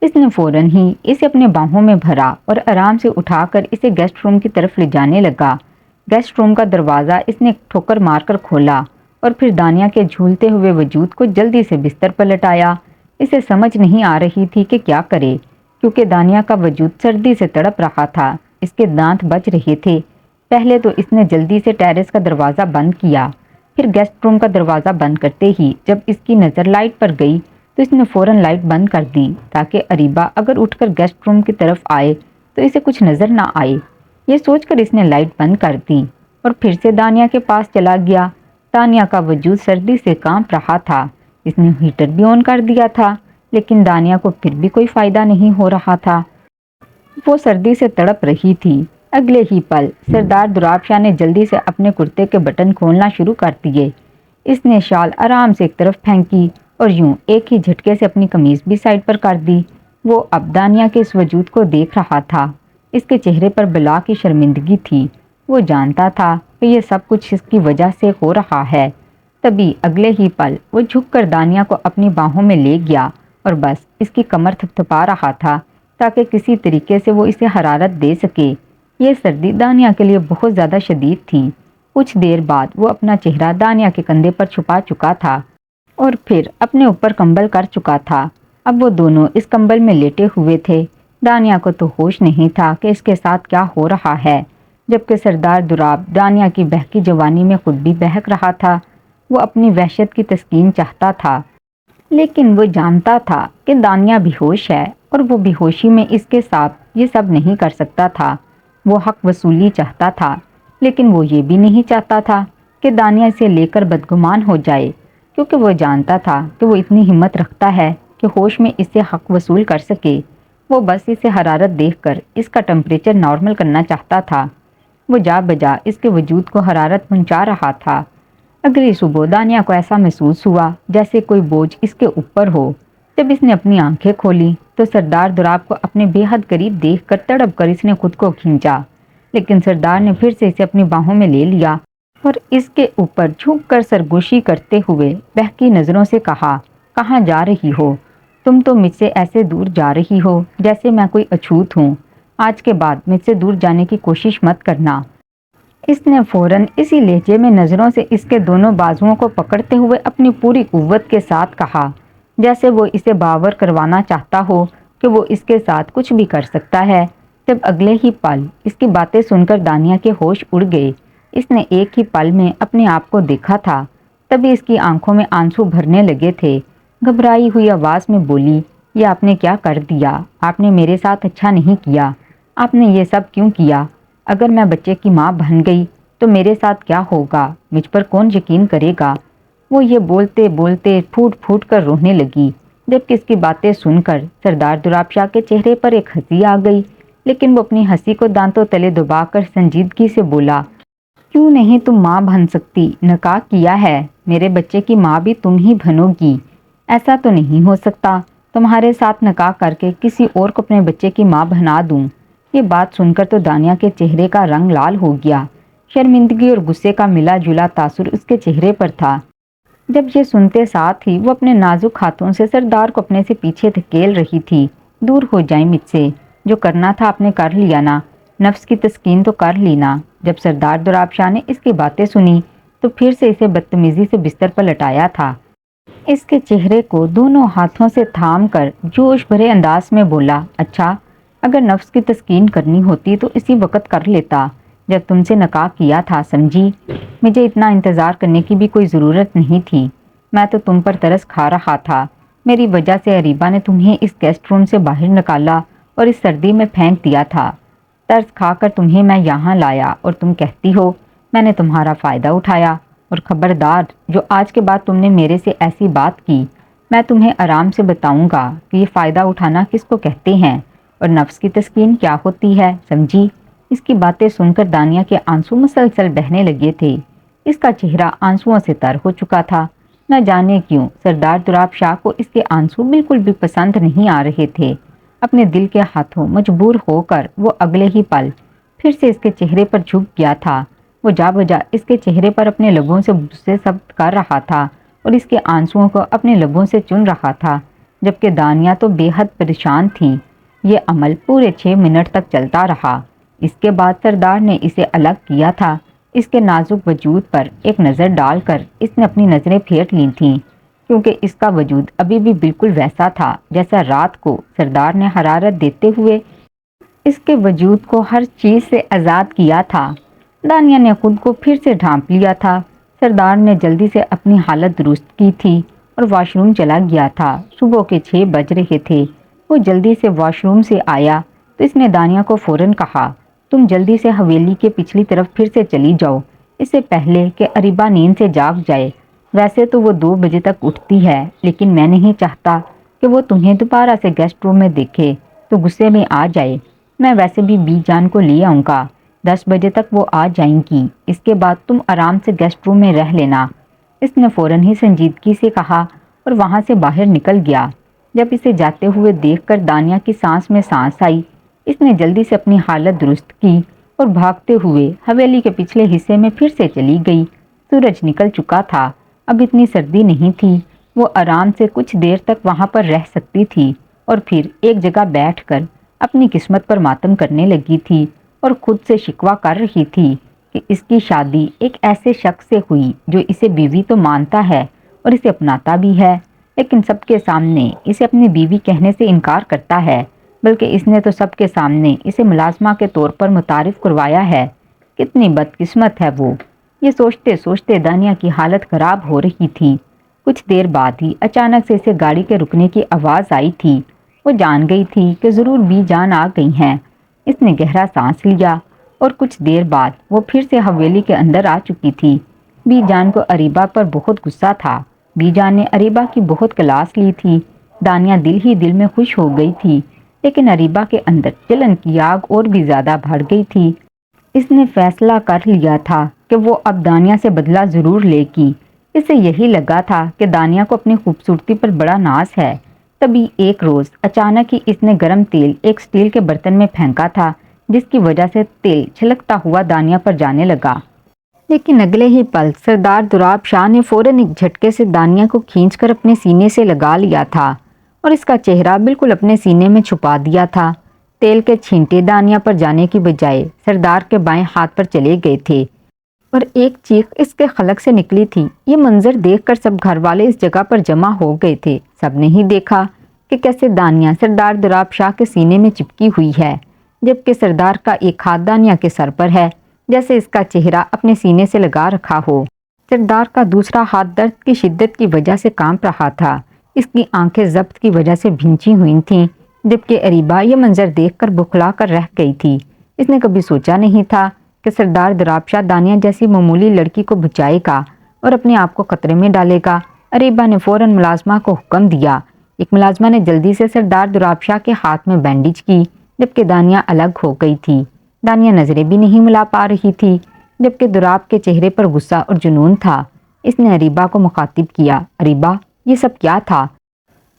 اس نے فوراً ہی اسے اپنے باہوں میں بھرا اور آرام سے اٹھا کر اسے گیسٹ روم کی طرف لے جانے لگا۔ گیسٹ روم کا دروازہ اس نے ٹھوکر مار کر کھولا اور پھر دانیہ کے جھولتے ہوئے وجود کو جلدی سے بستر پر لٹایا۔ اسے سمجھ نہیں آ رہی تھی کہ کیا کرے، کیونکہ دانیہ کا وجود سردی سے تڑپ رہا تھا، اس کے دانت بج رہے تھے۔ پہلے تو اس نے جلدی سے ٹیرس کا دروازہ بند کیا، پھر گیسٹ روم کا دروازہ بند کرتے ہی جب اس کی نظر لائٹ پر گئی تو اس نے فوراً لائٹ بند کر دی تاکہ اریبا اگر اٹھ کر گیسٹ روم کی طرف آئے تو اسے کچھ نظر نہ آئے۔ یہ سوچ کر اس نے لائٹ بند کر دی اور پھر سے دانیہ کے پاس چلا گیا۔ دانیہ کا وجود سردی سے کانپ رہا تھا۔ اس نے ہیٹر بھی آن کر دیا تھا، لیکن دانیہ کو پھر بھی کوئی فائدہ نہیں ہو رہا تھا۔ وہ سردی سے تڑپ رہی تھی۔ اگلے ہی پل سردار دولاب شاہ نے جلدی سے اپنے کرتے کے بٹن کھولنا شروع کر دیے۔ اس نے شال آرام سے ایک طرف پھینکی اور یوں ایک ہی جھٹکے سے اپنی قمیض بھی سائڈ پر کر دی۔ وہ اب دانیہ کے اس وجود کو دیکھ رہا تھا۔ اس کے چہرے پر بلا کی شرمندگی تھی۔ وہ جانتا تھا کہ یہ سب کچھ اس کی وجہ سے ہو رہا ہے۔ تبھی اگلے ہی پل وہ جھک کر دانیہ کو اپنی باہوں میں لے گیا اور بس اس کی کمر تھپتھپا رہا تھا تاکہ کسی طریقے سے وہ اسے حرارت دے سکے۔ یہ سردی دانیہ کے لیے بہت زیادہ شدید تھی۔ کچھ دیر بعد وہ اپنا چہرہ دانیہ کے کندھے پر چھپا چکا تھا اور پھر اپنے اوپر کمبل کر چکا تھا۔ اب وہ دونوں اس کمبل میں لیٹے ہوئے تھے۔ دانیہ کو تو ہوش نہیں تھا کہ اس کے ساتھ کیا ہو رہا ہے، جبکہ سردار دوراب دانیہ کی بہکی جوانی میں خود بھی بہک رہا تھا۔ وہ اپنی وحشت کی تسکین چاہتا تھا، لیکن وہ جانتا تھا کہ دانیہ بے ہوش ہے اور وہ بے ہوشی میں اس کے ساتھ یہ سب نہیں کر سکتا تھا۔ وہ حق وصولی چاہتا تھا، لیکن وہ یہ بھی نہیں چاہتا تھا کہ دانیہ اسے لے کر بدگمان ہو جائے، کیونکہ وہ جانتا تھا کہ وہ اتنی ہمت رکھتا ہے کہ ہوش میں اس سے حق وصول کر سکے۔ وہ بس اسے حرارت دیکھ کر اس کا ٹمپریچر نارمل کرنا چاہتا تھا۔ وہ جا بجا اس کے وجود کو حرارت پہنچا رہا تھا۔ اگلی صبح دانیہ کو ایسا محسوس ہوا جیسے کوئی بوجھ اس کے اوپر ہو۔ جب اس نے اپنی آنکھیں کھولی تو سردار دوراب کو اپنے بے حد قریب دیکھ کر تڑپ کر اس نے خود کو کھینچا، لیکن سردار نے پھر سے اسے اپنی باہوں میں لے لیا اور اس کے اوپر جھک کر سرگوشی کرتے ہوئے بہکی نظروں سے کہا، کہاں جا رہی ہو؟ تم تو مجھ سے ایسے دور جا رہی ہو جیسے میں کوئی اچھوت ہوں۔ آج کے بعد مجھ سے دور جانے کی کوشش مت کرنا۔ اس نے فوراً اسی لہجے میں نظروں سے اس کے دونوں بازوؤں کو پکڑتے ہوئے اپنی پوری قوت کے ساتھ کہا، جیسے وہ اسے باور کروانا چاہتا ہو کہ وہ اس کے ساتھ کچھ بھی کر سکتا ہے۔ جب اگلے ہی پل اس کی باتیں سن کر دانیہ کے ہوش اڑ گئے۔ اس نے ایک ہی پل میں اپنے آپ کو دیکھا تھا، تبھی اس کی آنکھوں میں آنسو بھرنے لگے تھے۔ گھبرائی ہوئی آواز میں بولی، یہ آپ نے کیا کر دیا؟ آپ نے میرے ساتھ اچھا نہیں کیا۔ آپ نے یہ سب کیوں کیا؟ اگر میں بچے کی ماں بن گئی تو میرے ساتھ کیا ہوگا؟ مجھ پر کون یقین کرے گا؟ وہ یہ بولتے بولتے پھوٹ پھوٹ کر رونے لگی، جبکہ اس کی باتیں سن کر سردار دوراب شاہ کے چہرے پر ایک ہنسی آ گئی، لیکن وہ اپنی ہنسی کو دانتوں تلے دبا کر سنجیدگی سے بولا، کیوں نہیں تم ماں بن سکتی؟ نکاح کیا ہے، میرے بچے کی ماں بھی تم ہی بنو گی۔ ایسا تو نہیں ہو سکتا تمہارے ساتھ نکاح کر کے کسی اور کو اپنے بچے کی ماں بنا دوں۔ یہ بات سن کر تو دانیہ کے چہرے کا رنگ لال ہو گیا۔ شرمندگی اور غصے کا ملا جلا تاثر اس کے چہرے پر تھا۔ جب یہ سنتے ساتھ ہی وہ اپنے نازک ہاتھوں سے سردار کو اپنے سے پیچھے دھکیل رہی تھی۔ دور ہو جائیں مجھ سے، جو کرنا تھا آپ نے کر لیا نا، نفس کی تسکین تو کر لی نا۔ جب سردار دوراب شاہ نے اس کی باتیں سنی تو پھر سے اسے بدتمیزی سے بستر پر لٹایا تھا۔ اس کے چہرے کو دونوں ہاتھوں سے تھام کر جوش بھرے انداز میں بولا، اچھا، اگر نفس کی تسکین کرنی ہوتی تو اسی وقت کر لیتا جب تم سے نکاح کیا تھا، سمجھی؟ مجھے اتنا انتظار کرنے کی بھی کوئی ضرورت نہیں تھی۔ میں تو تم پر ترس کھا رہا تھا۔ میری وجہ سے اریبہ نے تمہیں اس گیسٹ روم سے باہر نکالا اور اس سردی میں پھینک دیا تھا۔ ترس کھا کر تمہیں میں یہاں لایا اور تم کہتی ہو میں نے تمہارا فائدہ اٹھایا، اور خبردار، جو آج کے بعد تم نے میرے سے ایسی بات کی، میں تمہیں آرام سے بتاؤں گا کہ یہ فائدہ اٹھانا کس کو کہتے ہیں اور نفس کی تسکین کیا ہوتی ہے، سمجھی؟ اس کی باتیں سن کر دانیہ کے آنسو مسلسل بہنے لگے تھے۔ اس کا چہرہ آنسوؤں سے تر ہو چکا تھا۔ نہ جانے کیوں سردار دوراب شاہ کو اس کے آنسو بالکل بھی پسند نہیں آ رہے تھے۔ اپنے دل کے ہاتھوں مجبور ہو کر وہ اگلے ہی پل پھر سے اس کے چہرے پر جھک گیا تھا۔ وہ جا بجا اس کے چہرے پر اپنے لبوں سے غصے ثبت کر رہا تھا اور اس کے آنسوؤں کو اپنے لبوں سے چن رہا تھا، جبکہ دانیہ تو بے حد پریشان تھی۔ یہ عمل پورے 6 منٹ تک چلتا رہا۔ اس کے بعد سردار نے اسے الگ کیا تھا۔ اس کے نازک وجود پر ایک نظر ڈال کر اس نے اپنی نظریں پھیر لی تھیں، کیونکہ اس کا وجود ابھی بھی بالکل ویسا تھا جیسا رات کو سردار نے حرارت دیتے ہوئے اس کے وجود کو ہر چیز سے آزاد کیا تھا۔ دانیہ نے خود کو پھر سے ڈھانپ لیا تھا۔ سردار نے جلدی سے اپنی حالت درست کی تھی اور واش روم چلا گیا تھا۔ صبح کے 6 بج رہے تھے۔ وہ جلدی سے واش روم سے آیا تو اس نے دانیہ کو فوراً کہا، تم جلدی سے حویلی کے پچھلی طرف پھر سے چلی جاؤ، اس سے پہلے کہ اریبہ نیند سے جاگ جائے۔ ویسے تو وہ 2 بجے تک اٹھتی ہے، لیکن میں نہیں چاہتا کہ وہ تمہیں دوبارہ سے گیسٹ روم میں دیکھے تو غصے میں آ جائے۔ میں ویسے بھی بی جان کو لے آؤں گا، 10 بجے تک وہ آ جائیں گی۔ اس کے بعد تم آرام سے گیسٹ روم میں رہ لینا۔ اس نے فوراً ہی سنجیدگی سے کہا اور وہاں سے باہر نکل گیا۔ جب اسے جاتے ہوئے دیکھ کر دانیہ کی سانس میں سانس آئی، اس نے جلدی سے اپنی حالت درست کی اور بھاگتے ہوئے حویلی کے پچھلے حصے میں پھر سے چلی گئی۔ سورج نکل چکا تھا اب اتنی سردی نہیں تھی، وہ آرام سے کچھ دیر تک وہاں پر رہ سکتی تھی اور پھر ایک جگہ بیٹھ کر اپنی قسمت پر ماتم کرنے لگی تھی اور خود سے شکوہ کر رہی تھی کہ اس کی شادی ایک ایسے شخص سے ہوئی جو اسے بیوی تو مانتا ہے اور اسے اپناتا بھی ہے، لیکن سب کے سامنے اسے اپنی بیوی کہنے سے انکار کرتا ہے، بلکہ اس نے تو سب کے سامنے اسے ملازمہ کے طور پر متعارف کروایا ہے۔ کتنی بدقسمت ہے وہ، یہ سوچتے سوچتے دانیہ کی حالت خراب ہو رہی تھی۔ کچھ دیر بعد ہی اچانک سے اسے گاڑی کے رکنے کی آواز آئی تھی۔ وہ جان گئی تھی کہ ضرور بی جان آ گئی ہیں۔ اس نے گہرا سانس لیا اور کچھ دیر بعد وہ پھر سے حویلی کے اندر آ چکی تھی۔ بی جان کو اریبہ پر بہت غصہ تھا۔ بی جان نے اریبہ کی بہت کلاس لی تھی۔ دانیہ دل ہی دل میں خوش ہو گئی تھی، لیکن اریبہ کے اندر جلن کی آگ اور بھی زیادہ بڑھ گئی تھی۔ اس نے فیصلہ کر لیا تھا کہ وہ اب دانیہ سے بدلہ ضرور لے گی۔ اسے یہی لگا تھا کہ دانیہ کو اپنی خوبصورتی پر بڑا ناز ہے۔ تبھی ایک روز اچانک ہی اس نے گرم تیل ایک سٹیل کے برتن میں پھینکا تھا، جس کی وجہ سے تیل چھلکتا ہوا دانیہ پر جانے لگا۔ لیکن اگلے ہی پل سردار دوراب شاہ نے فوراً ایک جھٹکے سے دانیہ کو کھینچ کر اپنے سینے سے لگا لیا تھا اور اس کا چہرہ بالکل اپنے سینے میں چھپا دیا تھا۔ تیل کے چھینٹے دانیہ پر جانے کی بجائے سردار کے بائیں ہاتھ پر چلے گئے تھے اور ایک چیخ اس کے خلق سے نکلی تھی۔ یہ منظر دیکھ کر سب گھر والے اس جگہ پر جمع ہو گئے تھے۔ سب نے ہی دیکھا کہ کیسے دانیہ سردار دوراب شاہ کے سینے میں چپکی ہوئی ہے، جبکہ سردار کا ایک ہاتھ دانیہ کے سر پر ہے، جیسے اس کا چہرہ اپنے سینے سے لگا رکھا ہو۔ سردار کا دوسرا ہاتھ درد کی شدت کی وجہ سے کانپ رہا تھا۔ اس کی آنکھیں ضبط کی وجہ سے بھینچی ہوئی تھیں، جبکہ اریبہ یہ منظر دیکھ کر بکھلا کر رہ گئی تھی۔ اس نے کبھی سوچا نہیں تھا کہ سردار دوراب شاہ دانیہ جیسی معمولی لڑکی کو بچائے گا اور اپنے آپ کو خطرے میں ڈالے گا۔ اریبہ نے فوراً ملازمہ کو حکم دیا۔ ایک ملازمہ نے جلدی سے سردار دوراب شاہ کے ہاتھ میں بینڈیج کی، جبکہ دانیہ الگ ہو گئی تھی۔ دانیہ نظریں بھی نہیں ملا پا رہی تھی، جبکہ دوراب کے چہرے پر غصہ اور جنون تھا۔ اس نے اریبہ کو مخاطب کیا، اریبہ یہ سب کیا تھا؟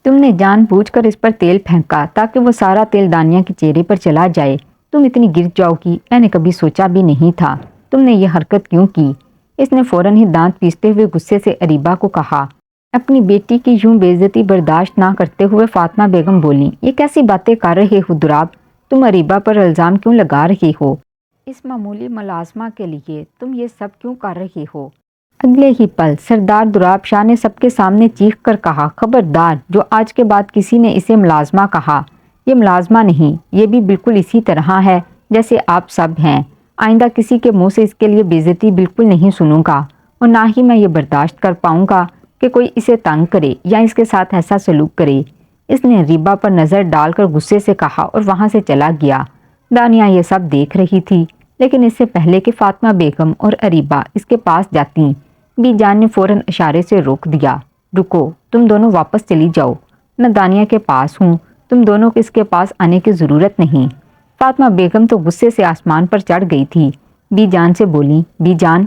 تم نے جان بوجھ کر اس پر تیل پھینکا تاکہ وہ سارا تیل دانیہ کے چہرے پر چلا جائے۔ تم اتنی گر جاؤ گی میں نے کبھی سوچا بھی نہیں تھا۔ تم نے یہ حرکت کیوں کی؟ اس نے فوراً ہی دانت پیستے ہوئے غصے سے اریبہ کو کہا۔ اپنی بیٹی کی یوں بے عزتی برداشت نہ کرتے ہوئے فاطمہ بیگم بولی، یہ کیسی باتیں کر رہے ہو دوراب؟ تم اریبہ پر الزام کیوں لگا رہے ہو؟ اس معمولی ملازمہ کے لیے تم یہ سب کیوں کر رہے ہو؟ اگلے ہی پل سردار دوراب شاہ نے سب کے سامنے چیخ کر کہا، خبردار، جو آج کے بعد کسی نے اسے ملازمہ کہا، یہ ملازمہ نہیں، یہ بھی بالکل اسی طرح ہے جیسے آپ سب ہیں۔ آئندہ کسی کے منہ سے اس کے لیے بے عزتی بالکل نہیں سنوں گا اور نہ ہی میں یہ برداشت کر پاؤں گا کہ کوئی اسے تنگ کرے یا اس کے ساتھ ایسا سلوک کرے۔ اس نے اریبہ پر نظر ڈال کر غصے سے کہا اور وہاں سے چلا گیا۔ دانیہ یہ سب دیکھ رہی تھی، لیکن اس سے پہلے کہ فاطمہ بیگم اور اریبہ اس کے پاس جاتی، بی جان نے فوراً اشارے سے روک دیا، رکو، تم دونوں واپس چلی جاؤ، میں دانیہ کے پاس ہوں، تم دونوں کو اس کے پاس آنے کی ضرورت نہیں۔ فاطمہ بیگم تو غصے سے آسمان پر چڑھ گئی تھی۔ بی جان سے بولی، بی جان،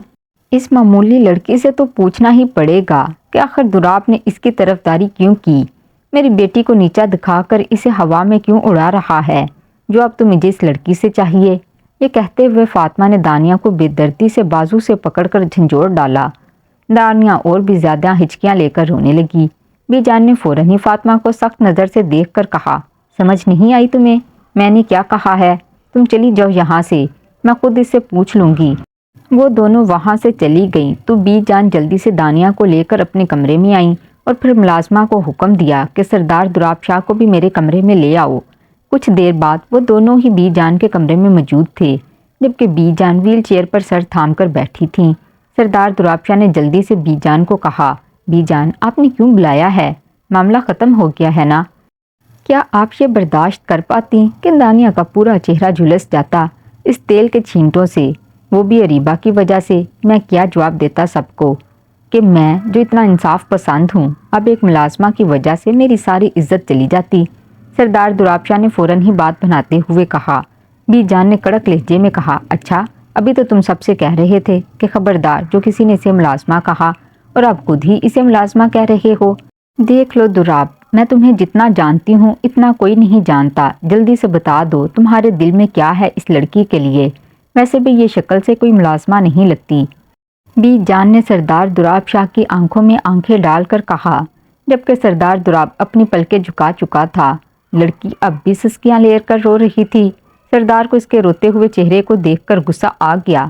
اس معمولی لڑکی سے تو پوچھنا ہی پڑے گا کہ آخر دوراب نے اس کی طرفداری کیوں کی، میری بیٹی کو نیچا دکھا کر اسے ہوا میں کیوں اڑا رہا ہے، جو اب تو مجھے اس لڑکی سے چاہیے۔ یہ کہتے ہوئے فاطمہ نے دانیہ کو بے دردی سے بازو سے پکڑ کر جھنجھوڑ ڈالا۔ دانیہ اور بھی زیادہ ہچکیاں لے کر رونے لگی۔ بی جان نے فوراً ہی فاطمہ کو سخت نظر سے دیکھ کر کہا، سمجھ نہیں آئی تمہیں؟ میں نے کیا کہا ہے؟ تم چلی جاؤ یہاں سے، میں خود اس سے پوچھ لوں گی۔ وہ دونوں وہاں سے چلی گئیں تو بی جان جلدی سے دانیہ کو لے کر اپنے کمرے میں آئیں اور پھر ملازمہ کو حکم دیا کہ سردار دوراب شاہ کو بھی میرے کمرے میں لے آؤ۔ کچھ دیر بعد وہ دونوں ہی بی جان کے کمرے میں موجود تھے، جبکہ بی جان ویل چیئر پر سر تھام کر بیٹھی تھیں۔ سردار دوراب شاہ نے جلدی سے بی جان کو کہا، بی جان آپ نے کیوں بلایا ہے؟ معاملہ ختم ہو گیا ہے نا؟ کیا آپ یہ برداشت کر پاتی کہ دانیہ کا پورا چہرہ جھلس جاتا اس تیل کے چھینٹوں سے، وہ بھی اریبہ کی وجہ سے؟ میں کیا جواب دیتا سب کو کہ میں جو اتنا انصاف پسند ہوں، اب ایک ملازمہ کی وجہ سے میری ساری عزت چلی جاتی۔ سردار دوراب شاہ نے فوراً ہی بات بناتے ہوئے کہا۔ بی جان نے کڑک لہجے میں کہا، اچھا ابھی تو تم سب سے کہہ رہے تھے کہ خبردار جو کسی نے اسے ملازمہ کہا، اور اب خود ہی اسے ملازمہ کہہ رہے ہو۔ دیکھ لو دوراب، میں تمہیں جتنا جانتی ہوں اتنا کوئی نہیں جانتا، جلدی سے بتا دو تمہارے دل میں کیا ہے اس لڑکی کے لیے؟ ویسے بھی یہ شکل سے کوئی ملازمہ نہیں لگتی۔ بی جان نے سردار دوراب شاہ کی آنکھوں میں آنکھیں ڈال کر کہا، جبکہ سردار دوراب اپنی پلکیں جھکا چکا تھا۔ لڑکی اب بھی سسکیاں لے کر رو رہی تھی۔ سردار کو اس کے روتے ہوئے چہرے کو دیکھ کر غصہ آ گیا۔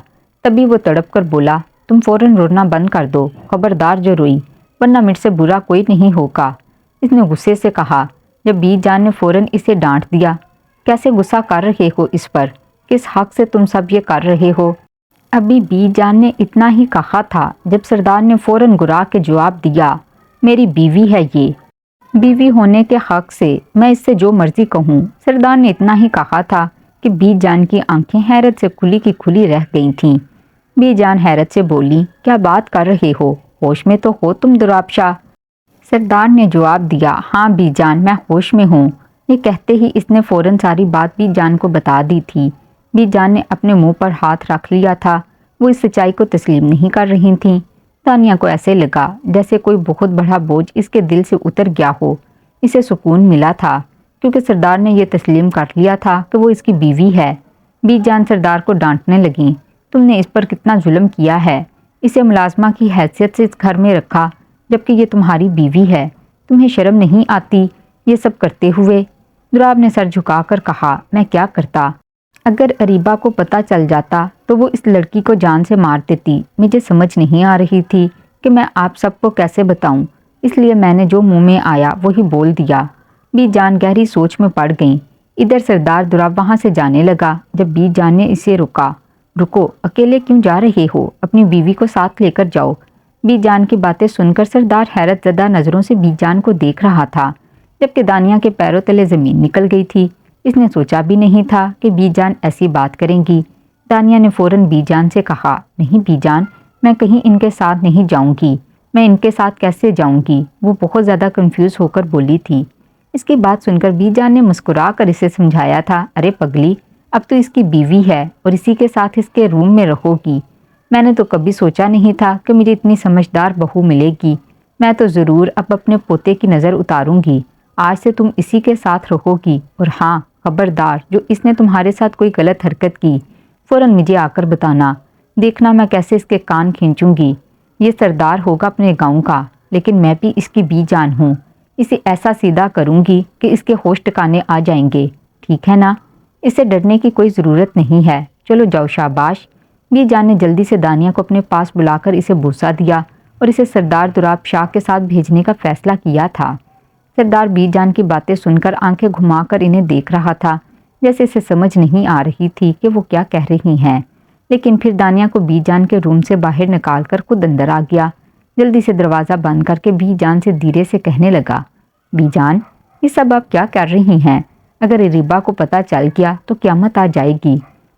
تبھی وہ تڑپ کر بولا، تم فوراً رونا بند کر دو، خبردار جو روئی، ورنہ مجھ سے برا کوئی نہیں ہوگا۔ اس نے غصے سے کہا۔ جب بی جان نے فوراً اسے ڈانٹ دیا، کیسے غصہ کر رہے ہو اس پر؟ کس حق سے تم سب یہ کر رہے ہو؟ ابھی بی جان نے اتنا ہی کہا تھا جب سردار نے فوراً گرا کے جواب دیا، میری بیوی ہے یہ، بیوی ہونے کے حق سے میں اس سے جو مرضی کہوں۔ سردار نے اتنا ہی کہا تھا کہ بی جان کی آنکھیں حیرت سے کھلی کی کھلی رہ گئی تھیں۔ بی جان حیرت سے بولی، کیا بات کر رہے ہو؟ ہوش میں تو ہو تم دوراب شاہ؟ سردار نے جواب دیا، ہاں بی جان، میں ہوش میں ہوں۔ یہ کہتے ہی اس نے فوراً ساری بات بی جان کو بتا دی تھی۔ بی جان نے اپنے منہ پر ہاتھ رکھ لیا تھا۔ وہ اس سچائی کو تسلیم نہیں کر رہی تھیں۔ دانیہ کو ایسے لگا جیسے کوئی بہت بڑا بوجھ اس کے دل سے اتر گیا ہو۔ اسے سکون ملا تھا کیونکہ سردار نے یہ تسلیم کر لیا تھا کہ وہ اس کی بیوی ہے۔ بی جان سردار کو ڈانٹنے لگیں، تم نے اس پر کتنا ظلم کیا ہے، اسے ملازمہ کی حیثیت سے اس گھر میں رکھا جبکہ یہ تمہاری بیوی ہے، تمہیں شرم نہیں آتی یہ سب کرتے ہوئے؟ دوراب نے سر جھکا کر کہا، میں کیا کرتا؟ اگر اریبہ کو پتہ چل جاتا تو وہ اس لڑکی کو جان سے مار دیتی۔ مجھے سمجھ نہیں آ رہی تھی کہ میں آپ سب کو کیسے بتاؤں، اس لیے میں نے جو منہ میں آیا وہی بول دیا۔ بی جان گہری سوچ میں پڑ گئیں۔ ادھر سردار دوراب وہاں سے جانے لگا جب بی جان نے اسے روکا۔ رکو، اکیلے کیوں جا رہے ہو؟ اپنی بیوی کو ساتھ لے کر جاؤ۔ بی جان کی باتیں سن کر سردار حیرت زدہ نظروں سے بی جان کو دیکھ رہا تھا، جبکہ دانیہ کے پیروں تلے زمین نکل گئی تھی۔ اس نے سوچا بھی نہیں تھا کہ بی جان ایسی بات کریں گی۔ دانیہ نے فوراً بی جان سے کہا، نہیں بی جان، میں کہیں ان کے ساتھ نہیں جاؤں گی۔ میں ان کے ساتھ کیسے جاؤں گی؟ وہ بہت زیادہ کنفیوز ہو کر بولی تھی۔ اس کی بات سن کر بی جان نے مسکرا کر اسے سمجھایا تھا، ارے پگلی، اب تو اس کی بیوی ہے اور اسی کے ساتھ اس کے روم میں رہو گی۔ میں نے تو کبھی سوچا نہیں تھا کہ مجھے اتنی سمجھدار بہو ملے گی۔ میں تو ضرور اب اپنے پوتے کی نظر اتاروں گی۔ آج سے تم اسی کے ساتھ رہو گی، اور ہاں خبردار، جو اس نے تمہارے ساتھ کوئی غلط حرکت کی فوراً مجھے آ کر بتانا۔ دیکھنا میں کیسے اس کے کان کھینچوں گی۔ یہ سردار ہوگا اپنے گاؤں کا، لیکن میں بھی اس کی بی جان ہوں۔ اسے ایسا سیدھا کروں گی کہ اس کے ہوش ٹکانے آ جائیں گے، ٹھیک ہے نا؟ اسے ڈرنے کی کوئی ضرورت نہیں ہے، چلو جاؤ شاباش۔ بی جان نے جلدی سے دانیہ کو اپنے پاس بلا کر اسے بوسہ دیا اور اسے سردار دوراب شاہ کے ساتھ بھیجنے کا فیصلہ کیا تھا۔ سردار بی جان کی باتیں سن کر آنکھیں گھما کر انہیں دیکھ رہا تھا، جیسے اسے سمجھ نہیں آ رہی تھی کہ وہ کیا کہہ رہی ہیں، لیکن پھر دانیہ کو بی جان کے روم سے باہر نکال کر خود اندر آ گیا۔ جلدی سے دروازہ بند کر کے بی جان سے دھیرے سے کہنے لگا، بی جان، یہ سب آپ کیا کر رہی ہیں؟ اگر اریبہ کو پتہ چل گیا تو قیامت آ جائے گی۔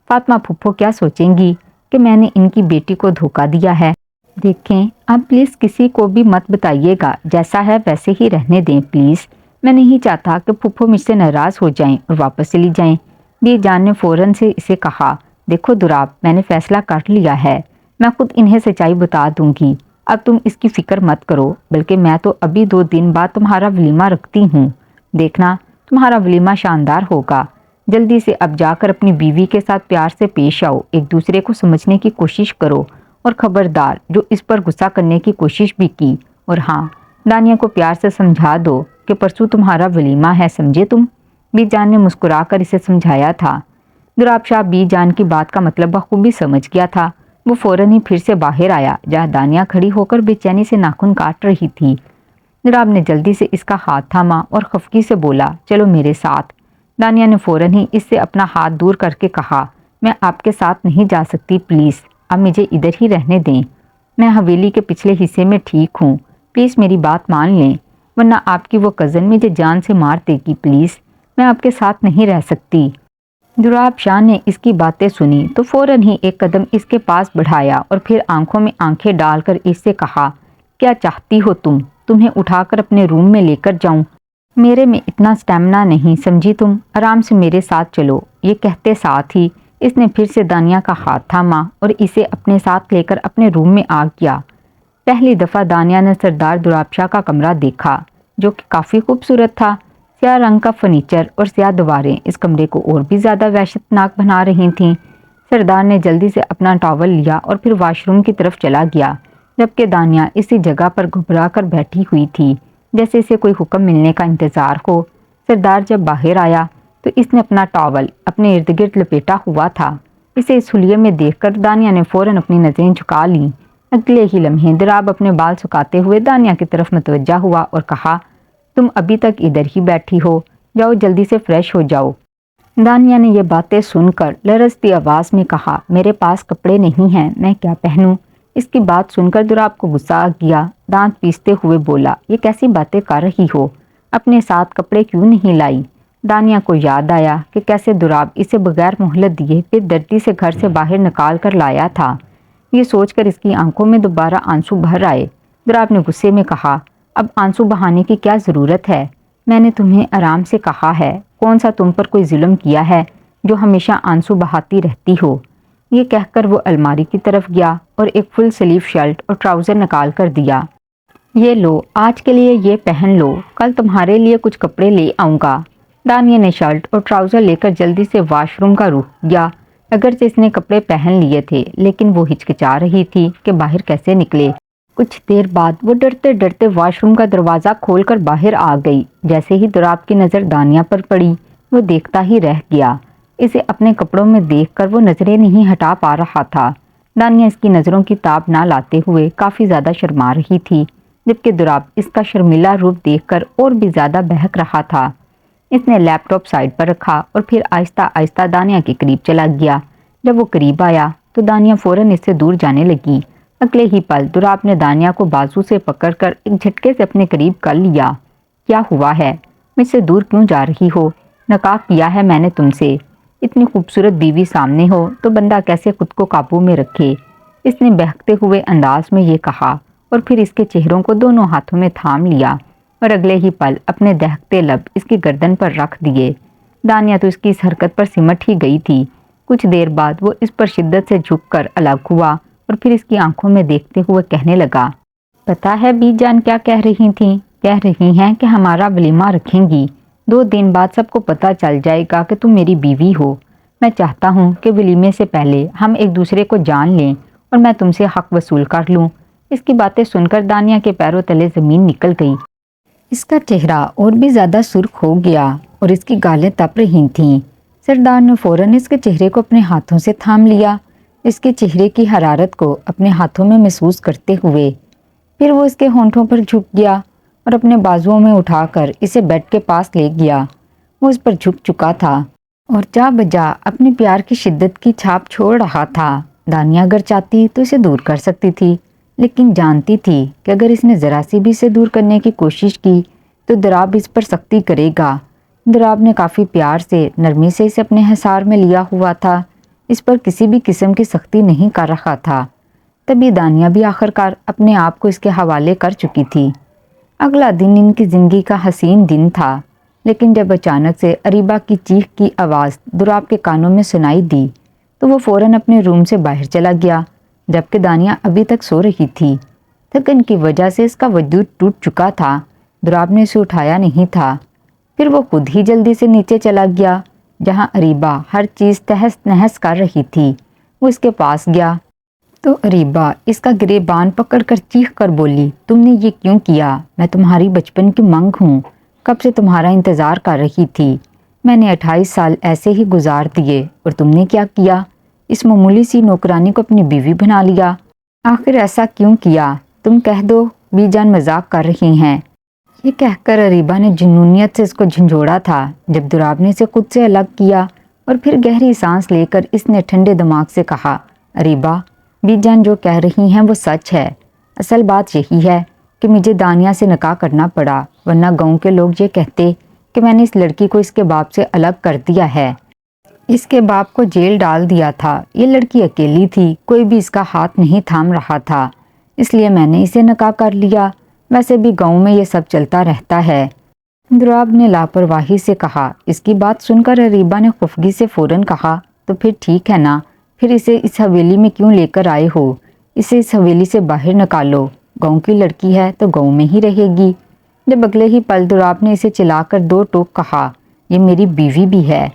فاطمہ پھپھو کیا سوچیں گی کہ میں نے ان کی بیٹی کو دھوکہ دیا ہے۔ دیکھیں، اب پلیز کسی کو بھی مت بتائیے گا، جیسا ہے ویسے ہی رہنے دیں پلیز۔ میں نہیں چاہتا کہ پھپھو مجھ سے ناراض ہو جائیں اور واپس چلی جائیں۔ بی جان نے فوراً سے اسے کہا، دیکھو دوراب، میں نے فیصلہ کر لیا ہے، میں خود انہیں سچائی بتا دوں گی۔ اب تم اس کی فکر مت کرو، بلکہ میں تو ابھی 2 دن بعد تمہارا ولیمہ رکھتی ہوں۔ دیکھنا تمہارا ولیمہ شاندار ہوگا۔ جلدی سے اب جا کر اپنی بیوی کے ساتھ پیار سے پیش آؤ، ایک دوسرے کو سمجھنے کی کوشش کرو، اور خبردار جو اس پر غصہ کرنے کی کوشش بھی کی، اور ہاں، دانیہ کو پیار سے سمجھا دو کہ پرسوں تمہارا ولیمہ ہے، سمجھے تم؟ بی جان نے مسکرا کر اسے سمجھایا تھا۔ دوراب شاہ بی جان کی بات کا مطلب بخوبی سمجھ گیا تھا۔ وہ فوراً ہی پھر سے باہر آیا جہاں دانیہ کھڑی ہو کر بے چینی سے ناخن کاٹ رہی تھی۔ دوراب نے جلدی سے اس کا ہاتھ تھاما اور خفگی سے بولا، چلو میرے ساتھ۔ دانیہ نے فوراً ہی اس سے اپنا ہاتھ دور کر کے کہا، میں آپ کے ساتھ نہیں جا سکتی پلیز، اب مجھے ادھر ہی رہنے دیں۔ میں حویلی کے پچھلے حصے میں ٹھیک ہوں، پلیز میری بات مان لیں، ورنہ آپ کی وہ کزن مجھے جان سے مار دے گی پلیز، میں آپ کے ساتھ نہیں رہ سکتی۔ دوراب شاہ نے اس کی باتیں سنی تو فوراً ہی ایک قدم اس کے پاس بڑھایا اور پھر آنکھوں میں آنکھیں ڈال کر اس سے کہا، کیا چاہتی ہو تم؟ تمہیں اٹھا کر اپنے روم میں لے کر جاؤں؟ میرے میں اتنا سٹیمنا نہیں، سمجھی تم؟ آرام سے میرے ساتھ چلو۔ یہ کہتے ساتھ ہی اس نے پھر سے دانیہ کا ہاتھ تھاما اور اسے اپنے ساتھ لے کر اپنے روم میں آ گیا۔ پہلی دفعہ دانیہ نے سردار دوراب شاہ کا کمرہ دیکھا، جو کہ کافی خوبصورت تھا۔ سیاہ رنگ کا فرنیچر اور سیاہ دیواریں اس کمرے کو اور بھی زیادہ وحشتناک بنا رہی تھیں۔ سردار نے جلدی سے اپنا ٹاول لیا اور پھر واش روم کی طرف چلا گیا، جبکہ دانیہ اسی جگہ پر گھبرا کر بیٹھی ہوئی تھی جیسے اسے کوئی حکم ملنے کا انتظار ہو۔ سردار جب باہر آیا تو اس نے اپنا ٹاول اپنے ارد گرد لپیٹا ہوا تھا۔ اسے اس حلیے میں دیکھ کر دانیہ نے فوراً اپنی نظریں جھکا لیں۔ اگلے ہی لمحے دراب اپنے بال سکھاتے ہوئے دانیہ کی طرف متوجہ ہوا اور کہا، تم ابھی تک ادھر ہی بیٹھی ہو، جاؤ جلدی سے فریش ہو جاؤ۔ دانیہ نے یہ باتیں سن کر لرزتی آواز میں کہا، میرے پاس کپڑے نہیں ہیں، میں کیا پہنوں؟ اس کی بات سن کر دراب کو غصہ آ گیا، دانت پیستے ہوئے بولا، یہ کیسی باتیں کر رہی ہو؟ اپنے ساتھ کپڑے کیوں نہیں لائی؟ دانیہ کو یاد آیا کہ کیسے دراب اسے بغیر مہلت دیے بے دردی سے گھر سے باہر نکال کر لایا تھا۔ یہ سوچ کر اس کی آنکھوں میں دوبارہ آنسو بھر آئے۔ دراب نے غصے میں کہا، اب آنسو بہانے کی کیا ضرورت ہے؟ میں نے تمہیں آرام سے کہا ہے، کون سا تم پر کوئی ظلم کیا ہے جو ہمیشہ آنسو بہاتی رہتی ہو؟ یہ کہہ کر وہ الماری کی طرف گیا اور ایک فل سلیو شرٹ اور ٹراؤزر نکال کر دیا۔ یہ لو، آج کے لیے یہ پہن لو، کل تمہارے لیے کچھ کپڑے لے آؤں گا۔ دانیہ نے شرٹ اور ٹراؤزر لے کر جلدی سے واش روم کا رخ کیا۔ اگرچہ اس نے کپڑے پہن لیے تھے لیکن وہ ہچکچا رہی تھی کہ باہر کیسے نکلے۔ کچھ دیر بعد وہ ڈرتے ڈرتے واش روم کا دروازہ کھول کر باہر آ گئی۔ جیسے ہی دراب کی نظر دانیہ پر پڑی، وہ دیکھتا ہی رہ گیا۔ اسے اپنے کپڑوں میں دیکھ کر وہ نظریں نہیں ہٹا پا رہا تھا۔ دانیہ اس کی نظروں کی تاب نہ لاتے ہوئے کافی زیادہ شرما رہی تھی، جبکہ دراب اس کا شرمیلا روپ دیکھ کر اور بھی زیادہ بہک رہا تھا۔ اس نے لیپ ٹاپ سائڈ پر رکھا اور پھر آہستہ آہستہ دانیہ کے قریب چلا گیا۔ جب وہ قریب آیا تو دانیہ فوراً اس سے دور جانے لگی۔ اگلے ہی پل دراب نے دانیہ کو بازو سے پکڑ کر ایک جھٹکے سے اپنے قریب کر لیا۔ کیا ہوا ہے؟ مجھ سے دور کیوں جا رہی ہو؟ نکاح کیا ہے میں نے تم سے۔ اتنی خوبصورت بیوی سامنے ہو تو بندہ کیسے خود کو قابو میں رکھے؟ اس نے بہکتے ہوئے انداز میں یہ کہا اور پھر اس کے چہروں کو دونوں ہاتھوں میں تھام لیا اور اگلے ہی پل اپنے دہکتے لب اس کی گردن پر رکھ دیے۔ دانیہ تو اس کی اس حرکت پر سمٹ ہی گئی تھی۔ کچھ دیر بعد وہ اس پر شدت سے جھک کر الگ ہوا اور پھر اس کی آنکھوں میں دیکھتے ہوئے کہنے لگا، پتہ ہے بی جان کیا کہہ رہی تھیں؟ کہہ رہی ہیں کہ ہمارا ولیمہ رکھیں گی۔ 2 دن بعد سب کو پتہ چل جائے گا کہ تم میری بیوی ہو۔ میں چاہتا ہوں کہ ولیمے سے پہلے ہم ایک دوسرے کو جان لیں اور میں تم سے حق وصول کر لوں۔ اس کی باتیں سن کر دانیہ کے پیروں تلے زمین نکل گئی۔ اس کا چہرہ اور بھی زیادہ سرخ ہو گیا اور اس کی گالیں تپ رہی تھیں۔ سردار نے فوراً اس کے چہرے کو اپنے ہاتھوں سے تھام لیا، اس کے چہرے کی حرارت کو اپنے ہاتھوں میں محسوس کرتے ہوئے۔ پھر وہ اس کے ہونٹوں پر جھک گیا اور اپنے بازوؤں میں اٹھا کر اسے بیڈ کے پاس لے گیا۔ وہ اس پر جھک چکا تھا اور جا بجا اپنے پیار کی شدت کی چھاپ چھوڑ رہا تھا۔ دانیہ اگر چاہتی تو اسے دور کر سکتی تھی، لیکن جانتی تھی کہ اگر اس نے ذرا سی بھی اسے دور کرنے کی کوشش کی تو دراب اس پر سختی کرے گا۔ دراب نے کافی پیار سے، نرمی سے اسے اپنے حصار میں لیا ہوا تھا، اس پر کسی بھی قسم کی سختی نہیں کر رہا تھا۔ تبھی دانیہ بھی آخرکار اپنے آپ کو اس کے حوالے کر چکی تھی۔ اگلا دن ان کی زندگی کا حسین دن تھا، لیکن جب اچانک سے اریبہ کی چیخ کی آواز دراب کے کانوں میں سنائی دی تو وہ فوراً اپنے روم سے باہر چلا گیا، جبکہ دانیہ ابھی تک سو رہی تھی۔ تھکن کی وجہ سے اس کا وجود ٹوٹ چکا تھا۔ دراب نے اسے اٹھایا نہیں تھا۔ پھر وہ خود ہی جلدی سے نیچے چلا گیا جہاں اریبہ ہر چیز تہس نہس کر رہی تھی۔ وہ اس کے پاس گیا تو اریبہ اس کا گریبان پکڑ کر چیخ کر بولی، تم نے یہ کیوں کیا؟ میں تمہاری بچپن کی منگ ہوں، کب سے تمہارا انتظار کر رہی تھی۔ میں نے 28 سال ایسے ہی گزار دیے اور تم نے کیا کیا؟ اس معمولی سی نوکرانی کو اپنی بیوی بنا لیا۔ آخر ایسا کیوں کیا؟ تم کہہ دو بی جان مذاق کر رہی ہیں۔ یہ کہہ کر اریبہ نے جنونیت سے اس کو جھنجھوڑا تھا جب دراب نے اسے خود سے الگ کیا اور پھر گہری سانس لے کر اس نے ٹھنڈے دماغ سے کہا، اریبہ بی جان جو کہہ رہی ہیں وہ سچ ہے۔ اصل بات یہی ہے کہ مجھے دانیہ سے نکاح کرنا پڑا، ورنہ گاؤں کے لوگ یہ کہتے کہ میں نے اس لڑکی کو اس کے باپ سے الگ کر دیا ہے، اس کے باپ کو جیل ڈال دیا تھا۔ یہ لڑکی اکیلی تھی، کوئی بھی اس کا ہاتھ نہیں تھام رہا تھا، اس لیے میں نے اسے نکاح کر لیا۔ ویسے بھی گاؤں میں یہ سب چلتا رہتا ہے، دراب نے لاپرواہی سے کہا۔ اس کی بات سن کر اریبہ نے خفگی سے فوراً کہا، تو پھر ٹھیک ہے نا، پھر اسے اس حویلی میں کیوں لے کر آئے ہو؟ اسے اس حویلی سے باہر نکالو، گاؤں کی لڑکی ہے تو گاؤں میں ہی رہے گی۔ جب اگلے ہی پل دراب نے اسے چلا کر 2 ٹوک کہا، یہ میری بیوی بھی ہے۔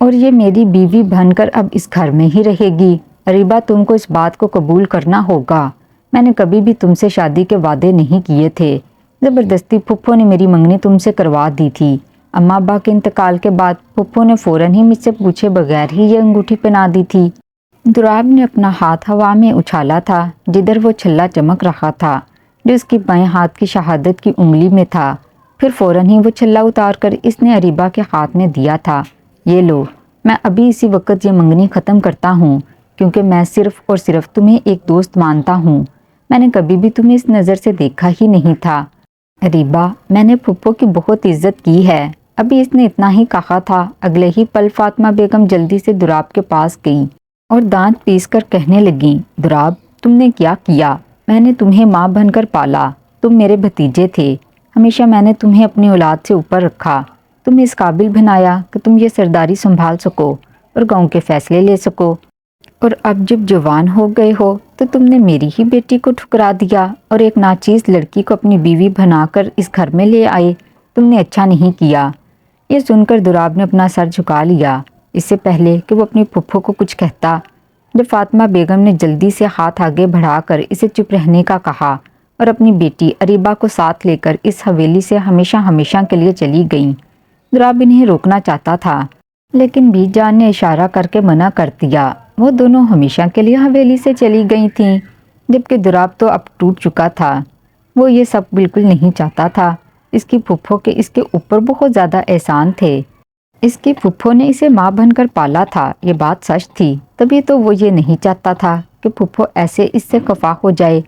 اور یہ میری بیوی بن کر اب اس گھر میں ہی رہے گی۔ اریبہ تم کو اس بات کو قبول کرنا ہوگا، میں نے کبھی بھی تم سے شادی کے وعدے نہیں کیے تھے، زبردستی پھپھو نے میری منگنی تم سے کروا دی تھی۔ اماں ابا کے انتقال کے بعد پھپھو نے فوراً ہی مجھ سے پوچھے بغیر ہی یہ انگوٹھی پہنا دی تھی۔ دراب نے اپنا ہاتھ ہوا میں اچھالا تھا جدھر وہ چھلا چمک رہا تھا جو اس کی بائیں ہاتھ کی شہادت کی انگلی میں تھا، پھر فوراً ہی وہ چھلا اتار کر اس نے اریبہ کے ہاتھ میں دیا تھا۔ یہ لو، میں ابھی اسی وقت یہ منگنی ختم کرتا ہوں کیونکہ میں صرف اور صرف تمہیں ایک دوست مانتا ہوں، میں نے کبھی بھی تمہیں اس نظر سے دیکھا ہی نہیں تھا۔ اریبہ، میں نے پھپھو کی بہت عزت کی ہے۔ ابھی اس نے اتنا ہی کہا تھا، اگلے ہی پل فاطمہ بیگم جلدی سے دراب کے پاس گئیں اور دانت پیس کر کہنے لگیں، دراب تم نے کیا کیا؟ میں نے تمہیں ماں بن کر پالا، تم میرے بھتیجے تھے، ہمیشہ میں نے تمہیں اپنی اولاد سے اوپر رکھا، تمہیں اس قابل بنایا کہ تم یہ سرداری سنبھال سکو اور گاؤں کے فیصلے لے سکو، اور اب جب جوان ہو گئے ہو تو تم نے میری ہی بیٹی کو ٹھکرا دیا اور ایک ناچیز لڑکی کو اپنی بیوی بنا کر اس گھر میں لے آئے، تم نے اچھا نہیں کیا۔ یہ سن کر دراب نے اپنا سر جھکا لیا، اس سے پہلے کہ وہ اپنی پھپھو کو کچھ کہتا، جب فاطمہ بیگم نے جلدی سے ہاتھ آگے بڑھا کر اسے چپ رہنے کا کہا اور اپنی بیٹی اریبہ کو ساتھ لے کر اس حویلی سے ہمیشہ ہمیشہ کے لیے چلی گئیں۔ دراب انہیں روکنا چاہتا تھا لیکن بی جان نے اشارہ کر کے منع کر دیا۔ وہ دونوں ہمیشہ کے لیے حویلی سے چلی گئی تھیں، جبکہ دراب تو اب ٹوٹ چکا تھا۔ وہ یہ سب بالکل نہیں چاہتا تھا۔ اس کی پھپھو کے اس کے اوپر بہت زیادہ احسان تھے۔ اس کی پھپھو نے اسے ماں بن کر پالا تھا، یہ بات سچ تھی، تبھی تو وہ یہ نہیں چاہتا تھا کہ پھپھو ایسے اس سے خفا ہو جائے،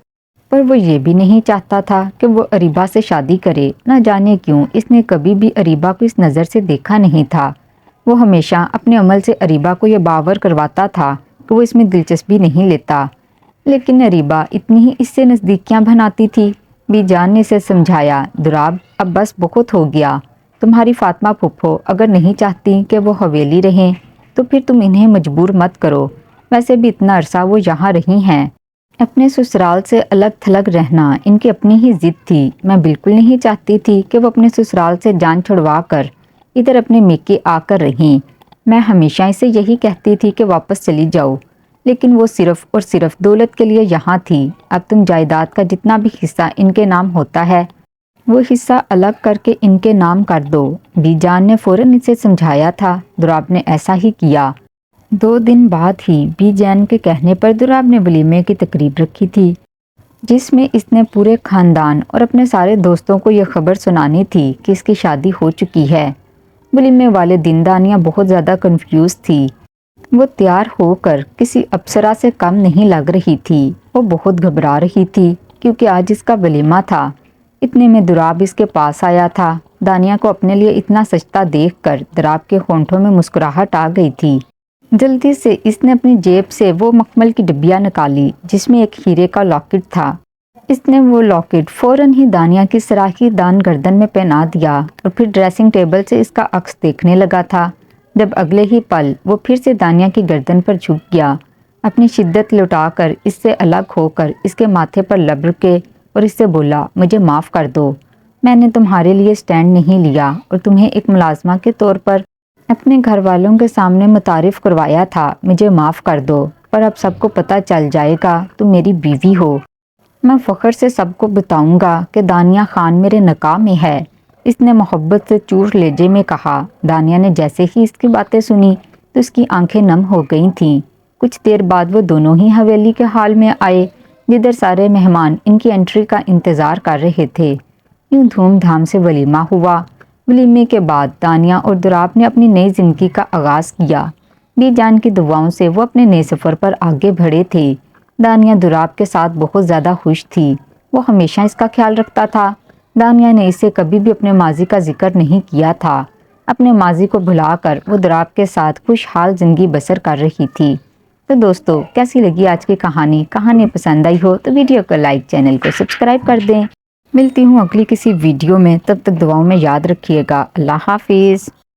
پر وہ یہ بھی نہیں چاہتا تھا کہ وہ اریبہ سے شادی کرے۔ نہ جانے کیوں اس نے کبھی بھی اریبہ کو اس نظر سے دیکھا نہیں تھا۔ وہ ہمیشہ اپنے عمل سے اریبہ کو یہ باور کرواتا تھا کہ وہ اس میں دلچسپی نہیں لیتا، لیکن اریبہ اتنی ہی اس سے نزدیکیاں بناتی تھی۔ بی جان نے اسے سمجھایا، دراب اب بس بہت ہو گیا، تمہاری فاطمہ پھپھو اگر نہیں چاہتی کہ وہ حویلی رہیں تو پھر تم انہیں مجبور مت کرو، ویسے بھی اتنا عرصہ وہ یہاں رہی ہیں۔ اپنے سسرال سے الگ تھلگ رہنا ان کی اپنی ہی ضد تھی، میں بالکل نہیں چاہتی تھی کہ وہ اپنے سسرال سے جان چھڑوا کر ادھر اپنے میکے آ کر رہیں۔ میں ہمیشہ اسے یہی کہتی تھی کہ واپس چلی جاؤ، لیکن وہ صرف اور صرف دولت کے لیے یہاں تھی۔ اب تم جائیداد کا جتنا بھی حصہ ان کے نام ہوتا ہے وہ حصہ الگ کر کے ان کے نام کر دو۔ بی جان نے فوراً اسے سمجھایا تھا، دراب نے ایسا ہی کیا۔ 2 دن بعد ہی بی جان کے کہنے پر دراب نے ولیمے کی تقریب رکھی تھی، جس میں اس نے پورے خاندان اور اپنے سارے دوستوں کو یہ خبر سنانی تھی کہ اس کی شادی ہو چکی ہے۔ ولیمے والے دن دانیہ بہت زیادہ کنفیوز تھی۔ وہ تیار ہو کر کسی افسرہ سے کم نہیں لگ رہی تھی۔ وہ بہت گھبرا رہی تھی کیونکہ آج اس کا ولیمہ تھا۔ اتنے میں دراب اس کے پاس آیا تھا۔ دانیہ کو اپنے لیے اتنا سجتا دیکھ کر دراب کے ہونٹوں میں مسکراہٹ آ گئی تھی۔ جلدی سے اس نے اپنی جیب سے وہ مخمل کی ڈبیا نکالی جس میں ایک ہیرے کا لاکٹ تھا۔ اس نے وہ لاکٹ فوراً ہی دانیہ کی سراحی دان گردن میں پہنا دیا اور پھر ڈریسنگ ٹیبل سے اس کا عکس دیکھنے لگا تھا، جب اگلے ہی پل وہ پھر سے دانیہ کی گردن پر جھک گیا، اپنی شدت لٹا کر اس سے الگ ہو کر اس کے ماتھے پر لب رکے اور اس سے بولا، مجھے معاف کر دو، میں نے تمہارے لیے سٹینڈ نہیں لیا اور تمہیں ایک ملازمہ کے طور پر اپنے گھر والوں کے سامنے متعارف کروایا تھا، مجھے معاف کر دو، پر اب سب کو پتہ چل جائے گا تم میری بیوی ہو۔ میں فخر سے سب کو بتاؤں گا کہ دانیہ خان میرے نکاح میں ہے، اس نے محبت سے چور لہجے میں کہا۔ دانیہ نے جیسے ہی اس کی باتیں سنی تو اس کی آنکھیں نم ہو گئی تھیں۔ کچھ دیر بعد وہ دونوں ہی حویلی کے حال میں آئے جدھر سارے مہمان ان کی انٹری کا انتظار کر رہے تھے۔ یوں دھوم دھام سے ولیمہ ہوا۔ ولیمے کے بعد دانیہ اور دراب نے اپنی نئی زندگی کا آغاز کیا۔ بی جان کی دعاؤں سے وہ اپنے نئے سفر پر آگے بڑھے تھے۔ دانیہ دراب کے ساتھ بہت زیادہ خوش تھی، وہ ہمیشہ اس کا خیال رکھتا تھا۔ دانیہ نے اسے کبھی بھی اپنے ماضی کا ذکر نہیں کیا تھا۔ اپنے ماضی کو بھلا کر وہ دراب کے ساتھ خوشحال زندگی بسر کر رہی تھی۔ تو دوستو، کیسی لگی آج کی کہانی پسند آئی ہو تو ویڈیو کو لائک، چینل کو سبسکرائب کر دیں۔ ملتی ہوں اگلی کسی ویڈیو میں، تب تک دعاؤں میں یاد رکھیے گا۔ اللہ حافظ۔